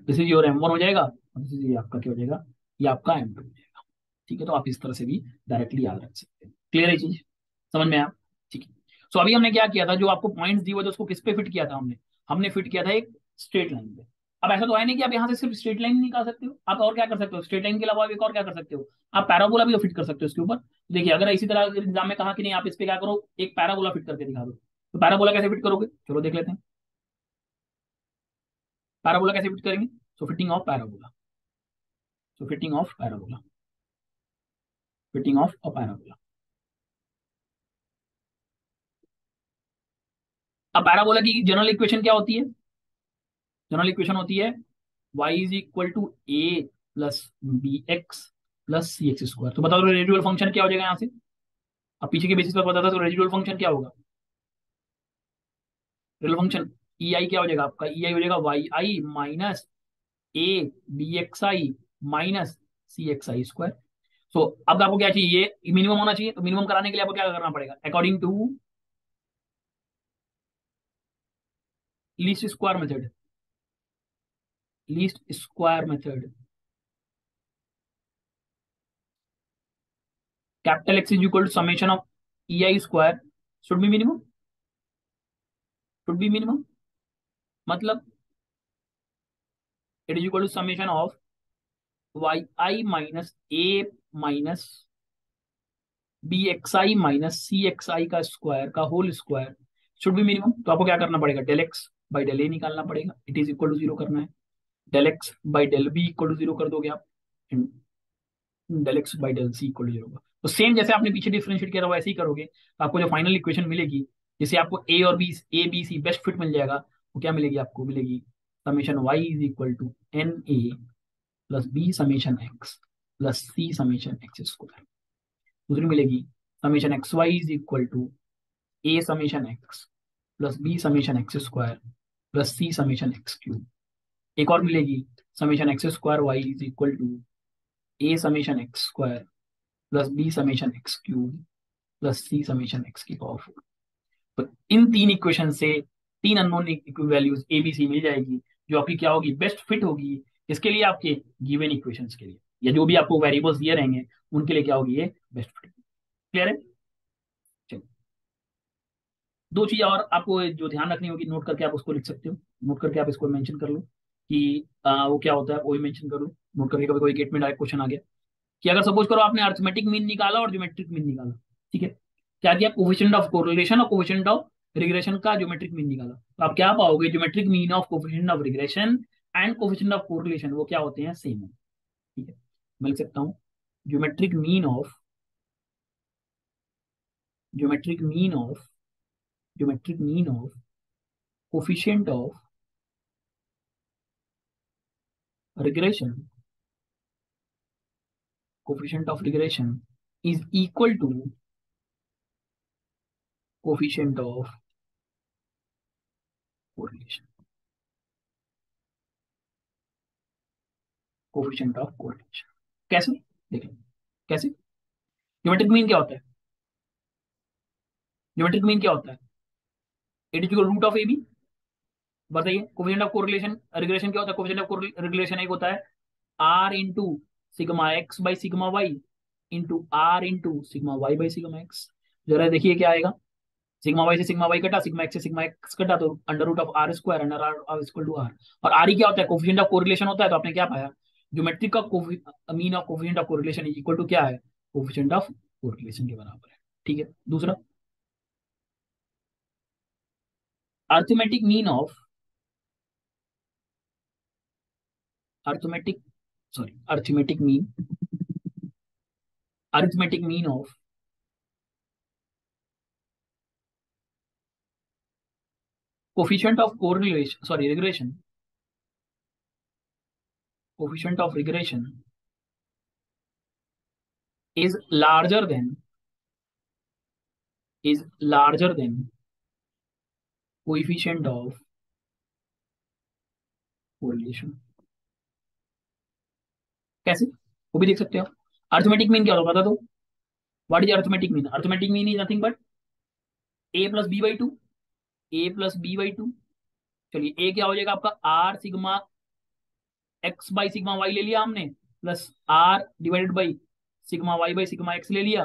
दिस इज योर M1 हो जाएगा, और दिस इज ये आपका क्या हो जाएगा, ये आपका M2 हो जाएगा। ठीक है, तो आप इस तरह से भी डायरेक्टली याद रख सकते हैं। क्लियर है चीज, समझ में आया? ठीक है। सो अभी हमने क्या किया था, जो आपको पॉइंट्स दिए हुए थे उसको किस पे फिट किया था हमने, हमने फिट किया था एक स्ट्रेट लाइन पे। अब ऐसा तो है नहीं कि आप यहाँ से सिर्फ स्ट्रेट लाइन निकाल सकते हो, आप और क्या कर सकते हो, स्ट्रेट लाइन के अलावा आप एक और क्या कर सकते हो, आप पैराबोला भी तो फिट कर सकते हो इसके ऊपर। देखिए अगर इसी तरह एग्जाम में कहा कि नहीं आप इस पे क्या करो, एक पैराबोला फिट करके दिखा दो, तो पैराबोला कैसे फिट करोगे, चलो देख लेते हैं। पैराबोला कैसे फिट करेंगे, so fitting of parabola, so fitting of parabola, fitting of a parabola. अब पैराबोला की जनरल इक्वेशन क्या होती है, जनरल इक्वेशन होती है y is equal to a plus b x plus c x square. तो बताओ रेजिडुअल फंक्शन क्या हो जाएगा यहाँ से, अब पीछे के बेसिस पर पता था, तो रेजिडुअल फंक्शन क्या होगा, रेजिडुअल फंक्शन ई आई क्या हो जाएगा आपका, ई आई हो जाएगा y i minus a b x i minus c x i square. So अब आपको क्या चाहिए, मिनिमम होना चाहिए, तो मिनिमम कराने के लिए आपको क्या करना पड़ेगा, according to least square method, least square method, capital x is equal to summation of e i square should be minimum, should be minimum, मतलब it is equal to summation of y i minus a minus b x i minus c x i का square का whole square should be minimum. तो आपको क्या करना पड़ेगा, del x by del a निकालना पड़ेगा, it is equal to zero करना है, del x by del b equal to zero कर दोगे आप, del x by del c equal to zero. तो सेम जैसे आपने पीछे डिफरेंशिएट किया था वैसे ही करोगे, तो आपको जो फाइनल इक्वेशन मिलेगी, जिसे आपको ए और b, a b c best fit मिल जाएगा, वो क्या मिलेगी आपको, मिलेगी summation y is equal to n a plus b summation x plus c summation x square. दूसरी मिलेगी summation x y is equal to a summation x plus b summation x square plus c summation x cube. एक और मिलेगी summation x square y is equal to a summation x square plus b summation x cube plus c summation x की power four. तो इन तीन equation से तीन unknown values a b c मिल जाएगी, जो आपकी क्या होगी, बेस्ट फिट होगी, इसके लिए आपके गिवन इक्वेशंस के लिए, या जो भी आपको वेरिएबल्स दिए रहेंगे उनके लिए क्या होगी ये बेस्ट फिट। क्लियर है? चलिए, दो चीज और आपको जो ध्यान रखनी होगी, नोट करके आप उसको लिख सकते हो, नोट करके आप इसको मेंशन कर लो कि वो क्या होता है, वो भी मेंशन कर लो, नोट करके। कभी कोई गेट में डायरेक्ट क्वेश्चन आ गया कि अगर सपोज करो आपने अर्थमेटिक मीन निकाला और ज्योमेट्रिक मीन निकाला, ठीक है, क्या किया, कोफिशिएंट ऑफ कोरिलेशन और कोफिशिएंट ऑफ रिग्रेशन का ज्योमेट्रिक मीन निकाला, तो आप क्या पाओगे, geometric mean of coefficient of regression and coefficient of correlation वो क्या होते हैं, सेम है। ठीक है, मैं लिख सकता हूँ geometric mean of, geometric mean of, geometric mean of coefficient of regression, coefficient of regression is equal to coefficient of correlation, coefficient of correlation. कैसे, देख लो कैसे, ज्योमेट्रिक मीन क्या होता है, ज्योमेट्रिक मीन क्या होता है, it is root of a b. बताइए कोफिशिएंट ऑफ कोरिलेशन रिग्रेशन क्या होता है, कोफिशिएंट ऑफ रिग्रेशन एक होता है r into sigma x by sigma y into r into sigma y by sigma x. जरा देखिए क्या आएगा, सिग्मा वाई से सिग्मा वाई कटा, सिग्मा एक्स से सिग्मा एक्स कटा, तो under root of r square under r equal to r. और आर ही क्या होता है, कोफिशिएंट ऑफ कोरिलेशन होता है। तो आपने क्या पाया, ज्योमेट्रिक का mean of coefficient of correlation is equal to क्या है, कोफिशिएंट ऑफ कोरिलेशन के बराबर है। ठीक है, दूसरा arithmetic mean of, arithmetic, sorry arithmetic mean, arithmetic mean of coefficient of correlation, sorry regression, coefficient of regression is larger than, is larger than coefficient of correlation। कैसे, वो भी देख सकते हो। अर्थमेटिक मीन क्या होता है बता दो, what is arithmetic mean? Arithmetic mean is nothing but a plus b by two, a plus b by two. चलिए ए क्या हो जाएगा आपका, r sigma x by sigma y ले लिया हमने, plus r divided by sigma y by sigma x ले लिया,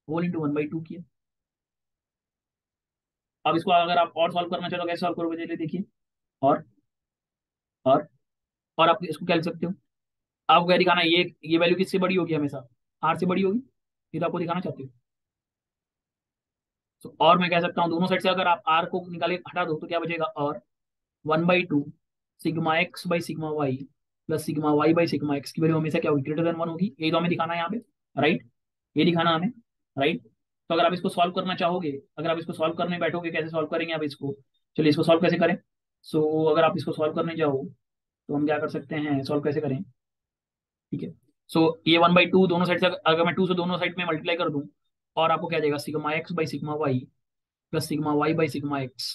whole into one by two किया। अब इसको अगर आप और सॉल्व करना चाहो तो कैसे सॉल्व करोगे, चलिए देखिए। और और और आप इसको क्या लिख सकते हो, आपको क्या दिखाना है, ये वैल्यू किससे बड़ी होगी, हमेशा आर से बड़ी होगी, ये तो आपको दिखाना चाहते हो। तो और मैं कह सकता हूँ दोनों साइड से अगर आप आर को निकाले हटा दो तो क्या बचेगा, और one by two sigma x by sigma y plus sigma y by sigma x की वैल्यू हमेशा क्या होगी, ग्रेटर देन वन होगी। ये तो हमें दिखाना है यहाँ पे, राइट, ये दिखाना हमें, राइट। तो अगर आप इसको सॉल्व करना चाहोगे, अगर आप इसको सॉल्व करने बैठोगे, कैसे सॉल्व करेंगे आप इसको, चलिए इसको सॉल्व कैसे करें। सो अगर आप इसको सॉल्व करने जाओ तो हम क्या कर सकते हैं, सॉल्व कैसे करें, ठीक है। सो ये वन बाई टू दोनों साइड से अगर मैं टू से दोनों साइड में मल्टीप्लाई कर दूं, और आपको क्या जाएगा, sigma x by sigma y plus sigma y by sigma x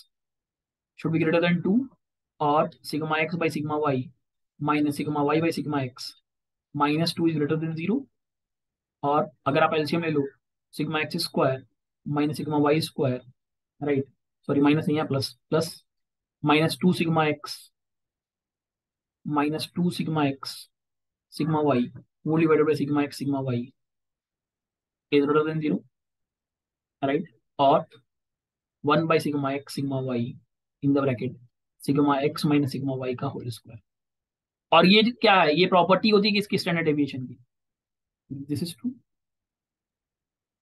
should be greater than two, और sigma x by sigma y minus sigma y by sigma x minus two is greater than zero. और अगर आप LCM ले लो, sigma x square minus sigma y square, right, sorry minus नहीं है, plus plus minus two sigma x minus two sigma x sigma y whole divided by sigma x sigma y is greater than zero, right. और one by sigma x sigma y in the bracket sigma x minus sigma y का whole square. और ये क्या है, ये property होती है किसकी, स्टैंडर्ड डेविएशन की। This is true.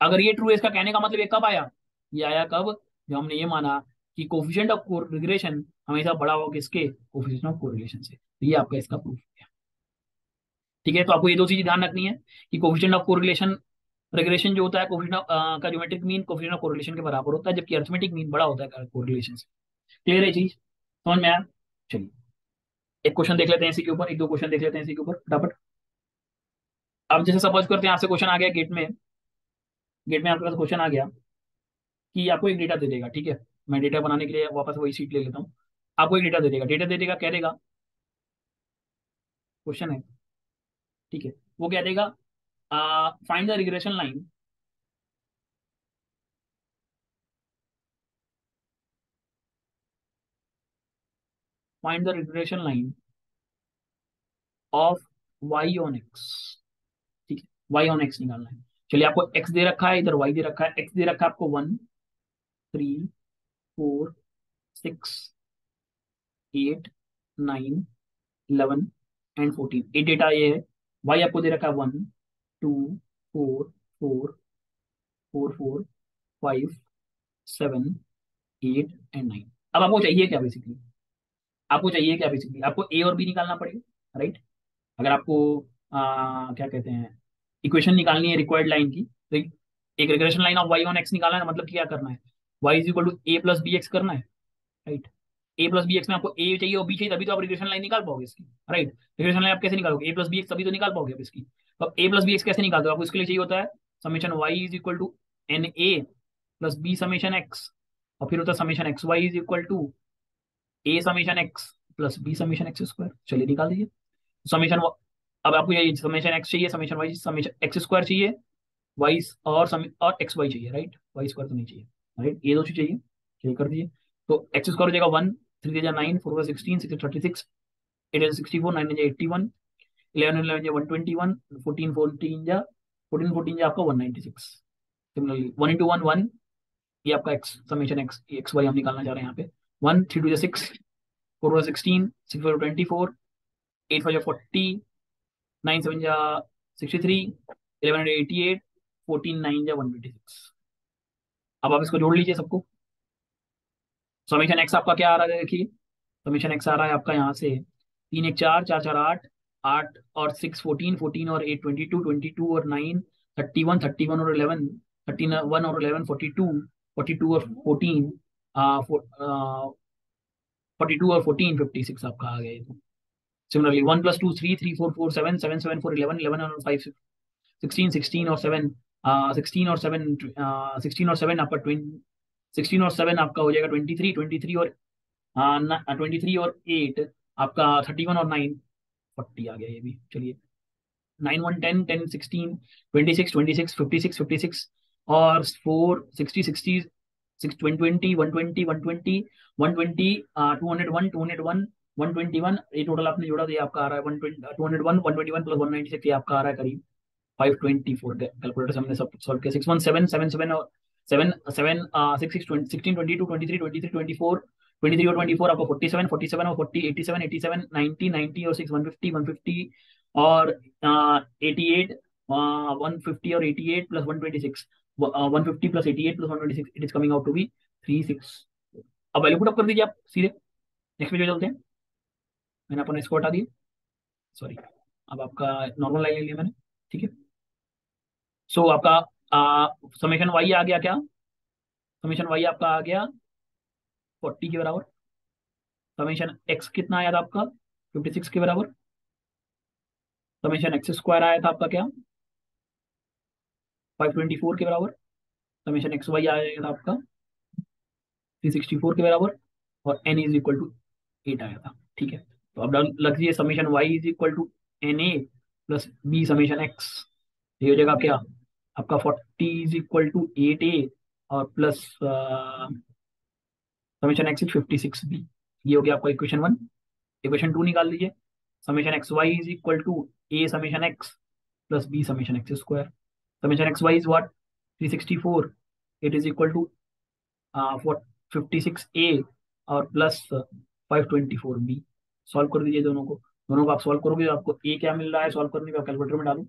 अगर ये ट्रू है, इसका कहने का मतलब ये कब आया, ये आया कब, जब हमने ये माना कि कोफिशिएंट ऑफ रिग्रेशन हमेशा बड़ा होगा किसके, कोफिशिएंट ऑफ कोरिलेशन से। तो ये आपका इसका प्रूफ है, ठीक है। तो आपको ये दो चीजें ध्यान रखनी है कि कोफिशिएंट ऑफ कोरिलेशन, रिग्रेशन जो होता है कोफिशिएंट का geometric mean coefficient of correlation के बराबर होता है, जबकि अरिथमेटिक मीन बड़ा होता है कोरिलेशन से। क्लियर है चीज, समझ में आया। चलिए एक क्वेश्चन देख लेते हैं इसी के ऊपर, एक दो क्वेश्चन देख लेते हैं इसी के ऊपर फटाफट। अब जैसे सपोज करते हैं आपसे क्वेश्चन आ गया गेट में, गेट में आपके पास क्वेश्चन आ गया कि आपको एक डेटा दे देगा, ठीक है। मैं डेटा बनाने के लिए वापस वही सीट ले लेता हूँ। आपको एक डेटा दे देगा, डेटा दे देगा, क्या देगा, क्वेश्चन है, ठीक है। वो क्या देगा, find the regression line, find the regression line of y on x, ठीक है, वाई ऑन एक्स निकालना है। चलिए आपको एक्स दे रखा है, इधर वाई दे रखा है। एक्स दे रखा है आपको one, three, four, six, eight, nine, 11 and 14, ये डेटा ये है। वाई आपको दे रखा है one, two, four, four, four, four, five, seven, eight and nine. अब आपको चाहिए क्या बेसिकली, आपको चाहिए क्या बेसिकली, आपको ए और बी निकालना पड़ेगा, राइट। अगर आपको क्या कहते हैं, इक्वेशन निकालनी है रिक्वायर्ड लाइन की, तो एक regression line of y on x निकालना है, मतलब क्या करना है, y is equal to a plus b x करना है, right. A plus b x में आपको ए चाहिए और बी चाहिए, तभी तो आप रिग्रेशन लाइन निकाल पाओगे इसकी, राइट। रिग्रेशन लाइन आप कैसे निकालोगे, ए प्लस बी एक्स तभी तो निकाल पाओगे आप इसकी। तो आप ए प्लस बी एक्स कैसे निकालते हो, आपको इसके लिए चाहिए होता है summation y is equal to n a plus b summation x, और फिर होता है summation x y is equal to a summation x plus b summation x square. चलिए निकाल दीजिए समेशन। अब आपको ये समेशन एक्स चाहिए, summation y, summation x square चाहिए, वाई और एक्स वाई चाहिए, राइट। वाई स्क्वायर तो नहीं चाहिए, राइट, ये दो चीज चाहिए। चलिए कर दीजिए। तो एक्स स्क्वायर हो जाएगा वन, थ्री जा nine, four 16, six 36, eight 64, nine 81, eleven 11 जा 121, फोर्टीन 14 जा 14 जा आपका 196। Similarly one into one one, ये आपका x summation x x y हम निकालना चाह रहे हैं यहाँ पे। वन, थ्री टू जा सिक्स, फोर 16, सिक्स 24, एट 5 जा 40, नाइन 7 जा 63, 11 88, 14 9 जा 126। अब आप इसको जोड़ लीजिए सबको। समीशन एक्स आपका क्या आ रहा है देखिए, समीशन एक्स आ रहा है आपका यहाँ से, तीन एक चार, चार चार आठ, आठ और सिक्स 14, 14 और एट 22, 22 और नाइन 31, 31 और 11 31 और 11 42, 42 और 14 42 और 14 56 आपका आ गया ये तो। Similarly one plus two three, three four four seven, seven seven four 11, 11 और फाइव 16, 16 और सेवन 16 और सेवन 16 और सेवन आपका 20, 16 और सेवन आपका हो जाएगा 23, 23 और 23 और एट आपका 31 और नाइन 40 आ गया ये भी। चलिए 9 1 10 10 16 26 26 56 56 और 4 60 60 6 20 120 120 120 201 201 121 ये टोटल आपने जोड़ा तो ये आपका आ रहा है 120 201 121 प्लस 196 ये आपका आ रहा है करीब 524 कैलकुलेटर से हमने सब सॉल्व किया 617 और 7 7 6 6 16 22 23 23 24 23 और 24 आपको 47 47 और 40 87 87 90 90 और 6 150 150 और 88 150 और 88 plus 126 150 plus 88 plus 126 it is coming out to be 36। अब वैल्यू पुट अप कर दीजिए आप सीधे नेक्स्ट पेज चलते हैं। मैंने अपना इसको हटा दिया, सॉरी, अब आपका नॉर्मल लाइन ले लिया मैंने, ठीक है। सो आपका समेशन वाई आ गया क्या, समेशन वाई आपका आ गया 40 के बराबर। समेशन एक्स कितना आया था आपका 56 के बराबर। समेशन एक्स स्क्वायर आया था आपका क्या 524 के बराबर। समेशन एक्स वाई आया था आपका 364 के बराबर। और एन इज इक्वल टू 8 आया था, ठीक है। तो अब लग लीजिए summation y is equal to n a plus b summation x, ये हो जाएगा क्या आपका 40 इज इक्वल टू 8 ए और plus summation x is 56 b. ये हो गया आपका इक्वेशन 1। इक्वेशन 2 निकाल लीजिए, summation x y is equal to a summation x plus b summation x square. Summation x y is what 364, it is equal to 56 a और plus 524 B. Solve कर दीजिए दोनों को आप सॉल्व करोगे तो आपको ए क्या मिल रहा है सॉल्व करने का, कैलकुलेटर में डालो।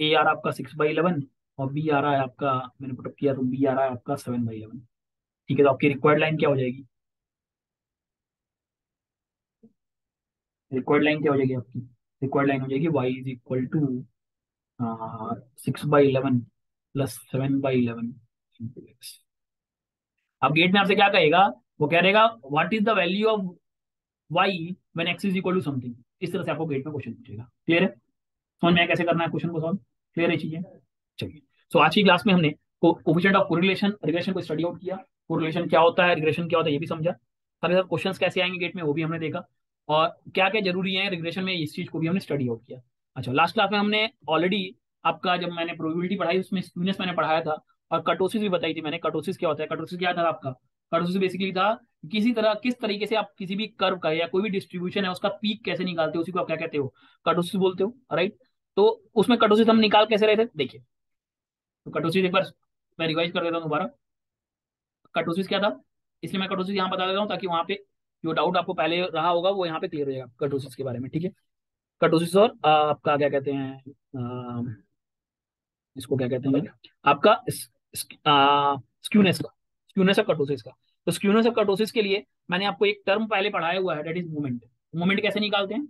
ए आ रहा है आपका 6/11 और बी आ रहा है आपका, मैंने पुटअप किया तो बी आ रहा है आपका 7/11, ठीक है। तो आपकी रिक्वायर्ड लाइन क्या हो जाएगी, रिक्वायर्ड लाइन क्या हो जाएगी आपकी, रिक्वायर्ड लाइन हो जाएगी y is equal to 6/11 plus 7/11 into x. अब गेट में आपसे क्या कहेगा, वो कह रहेगा what is the value of y when x is equal to something. इस तरह से आपको गेट में क्वेश्चन पूछेगा। क्लियर है, समझ में आया कैसे करना है क्वेश्चन को सॉल्व, क्लियर है चीजें। चलिए, सो आज की क्लास में हमने कोफिशिएंट ऑफ कोरिलेशन रिग्रेशन को स्टडी आउट किया। कोरिलेशन क्या होता है, रिग्रेशन क्या होता है ये भी समझा। साथ ही साथ क्वेश्चंस कैसे आएंगे गेट में वो भी हमने देखा, और क्या क्या जरूरी है रिग्रेशन में इस चीज को भी हमने स्टडी आउट किया। अच्छा, लास्ट क्लास में हमने ऑलरेडी आपका जब मैंने प्रोबेबिलिटी पढ़ाई उसमें स्क्यूनेस मैंने पढ़ाया था और कर्टोसिस भी बताई थी मैंने। कर्टोसिस क्या होता है, कर्टोसिस क्या था आपका, कर्टोसिस बेसिकली था किसी तरह किस तरीके से आप किसी भी कर्व का या कोई भी डिस्ट्रीब्यूशन है उसका पीक कैसे निकालते हो, उसी को आप क्या कहते हो, कर्टोसिस बोलते हो, राइट। तो उसमें कर्टोसिस हम निकाल कैसे रहे थे देखिए। तो कर्टोसिस एक बार मैं रिवाइज कर देता हूँ दोबारा। कर्टोसिस क्या था, इसलिए मैं कर्टोसिस यहाँ बता देता हूँ ताकि वहां पे जो डाउट आपको पहले रहा होगा वो यहाँ पे क्लियर हो जाएगा कर्टोसिस के बारे में, ठीक है। कर्टोसिस और आपका क्या कहते हैं, इसको क्या कहते हैं आपका स्क्यूनेस का, स्क्यूनेस और कर्टोसिस का। तो स्क्यूनेस और कर्टोसिस के लिए मैंने आपको एक टर्म पहले पढ़ाया हुआ है, दैट इज मोमेंट। मोमेंट कैसे निकालते हैं,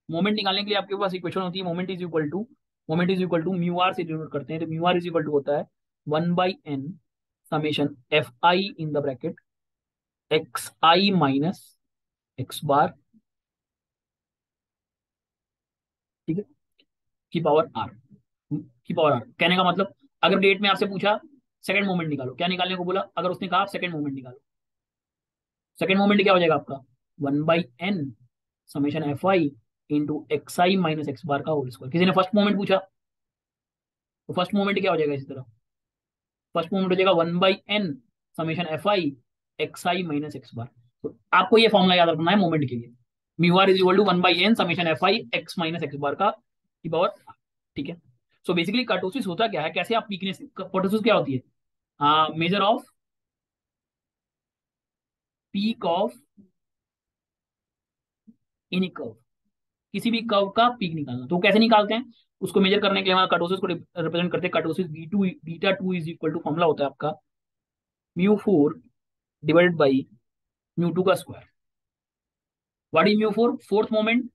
मोमेंट निकालने के लिए आपके पास इक्वेशन होती है moment is equal to mu r से डिनोट करते हैं। तो mu r is equal to होता है 1/n summation f i in the bracket x i minus x bar, ठीक है, की पावर आर। की पावर आर कहने का मतलब, अगर डेट में आपसे पूछा सेकंड मोमेंट निकालो, क्या निकालने को बोला, अगर उसने कहा सेकंड मोमेंट निकालो, सेकंड मोमेंट क्या हो जाएगा आपका 1/n summation f i into x i minus x bar का होल स्क्वायर। किसी ने फर्स्ट मोमेंट पूछा तो फर्स्ट मोमेंट क्या हो जाएगा इसी तरह, फर्स्ट मोमेंट हो जाएगा 1/n summation f i x i minus x bar. तो आपको ये फॉर्मूला याद रखना है मोमेंट के लिए, mu r is equal to 1/n summation f i x minus x bar का की पावर, ठीक है। सो बेसिकली कर्टोसिस होता क्या है, कैसे आप वीकनेस, कर्टोसिस क्या होती है, measure off peak of any curve, किसी भी कर्व का पीक निकालना। तो कैसे निकालते हैं, उसको मेजर करने के लिए हमारा कर्टोसिस को रिप्रेजेंट करते हैं। Kurtosis beta two is equal to, formula होता है आपका म्यू 4 डिवाइडेड बाई म्यू 2 का square. What is mu 4, fourth moment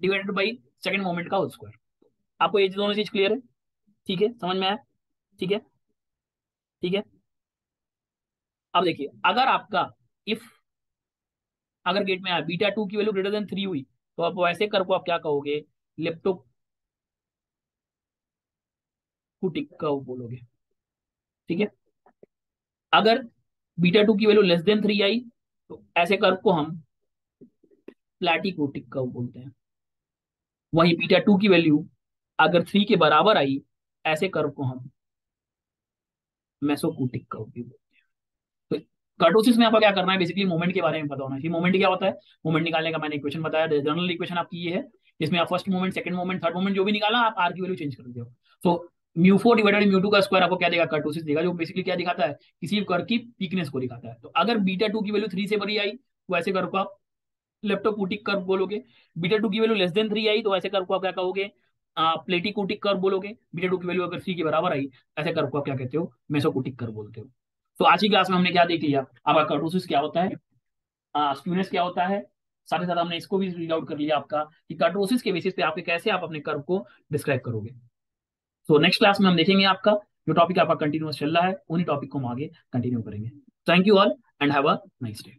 divided by second moment का होल स्क्वायर। आपको ये दोनों चीज क्लियर है, ठीक है, समझ में आया, ठीक है, ठीक है। अब देखिए, अगर आपका इफ अगर गेट में आया बीटा 2 की वैल्यू ग्रेटर देन 3 हुई तो आप वैसे कर को आप क्या कहोगे, लेप्टोकुटिक कर्व बोलोगे, ठीक है। अगर बीटा 2 की वैल्यू लेस देन 3 आई तो ऐसे कर्व को हम प्लैटिकुटिक कर्व बोलते हैं, वहीं बीटा टू की वैल्यू अगर 3 के बराबर आई, ऐसे कर्व को हम मेसोकूटिक कर्व भी बोलते हैं। तो कर्टोसिस में आपको क्या करना है, बेसिकली मोमेंट के बारे में पता होना चाहिए। मोमेंट क्या होता है, मोमेंट निकालने का मैंने इक्वेशन बताया, जनरल इक्वेशन आपकी ये है, जिसमें आप first moment, second moment, third moment जो भी निकाला, आप आर की वैल्यू चेंज कर दो। So mu four divided mu two का स्क्वायर आपको क्या देगा, कर्टोसिस देगा, जो बेसिकली क्या दिखाता है, किसी कर्व की थिकनेस को दिखाता है। तो अगर बीटा टू की वैल्यू 3 से बड़ी आई, तो ऐसे कर्व को आप लेप्टोकूटिक कर्व बोलोगे। बीटा टू की वैल्यू लेस देन 3 आई, तो ऐसे कर्व को आप क्या कहोगे, प्लेटिकूटिक कर्व बोलोगे। बीटा टू की वैल्यू अगर 3 के बराबर आई, ऐसे कर्व को आप क्या कहते हो, मेसोकूटिक कर्व बोलते हो। तो आज की क्लास में हमने क्या देख लिया, आपका कर्टोसिस क्या होता है, स्क्यूनेस क्या होता है, साथ ही साथ हमने इसको भी रीड आउट कर लिया आपका कि कर्टोसिस के बेसिस पे आपके कैसे आप अपने कर्व को डिस्क्राइब करोगे। तो नेक्स्ट क्लास में हम देखेंगे आपका जो टॉपिक आपका कंटिन्यूअस चल रहा है, उन्हीं टॉपिक को हम आगे कंटिन्यू करेंगे। Thank you all and have a nice day.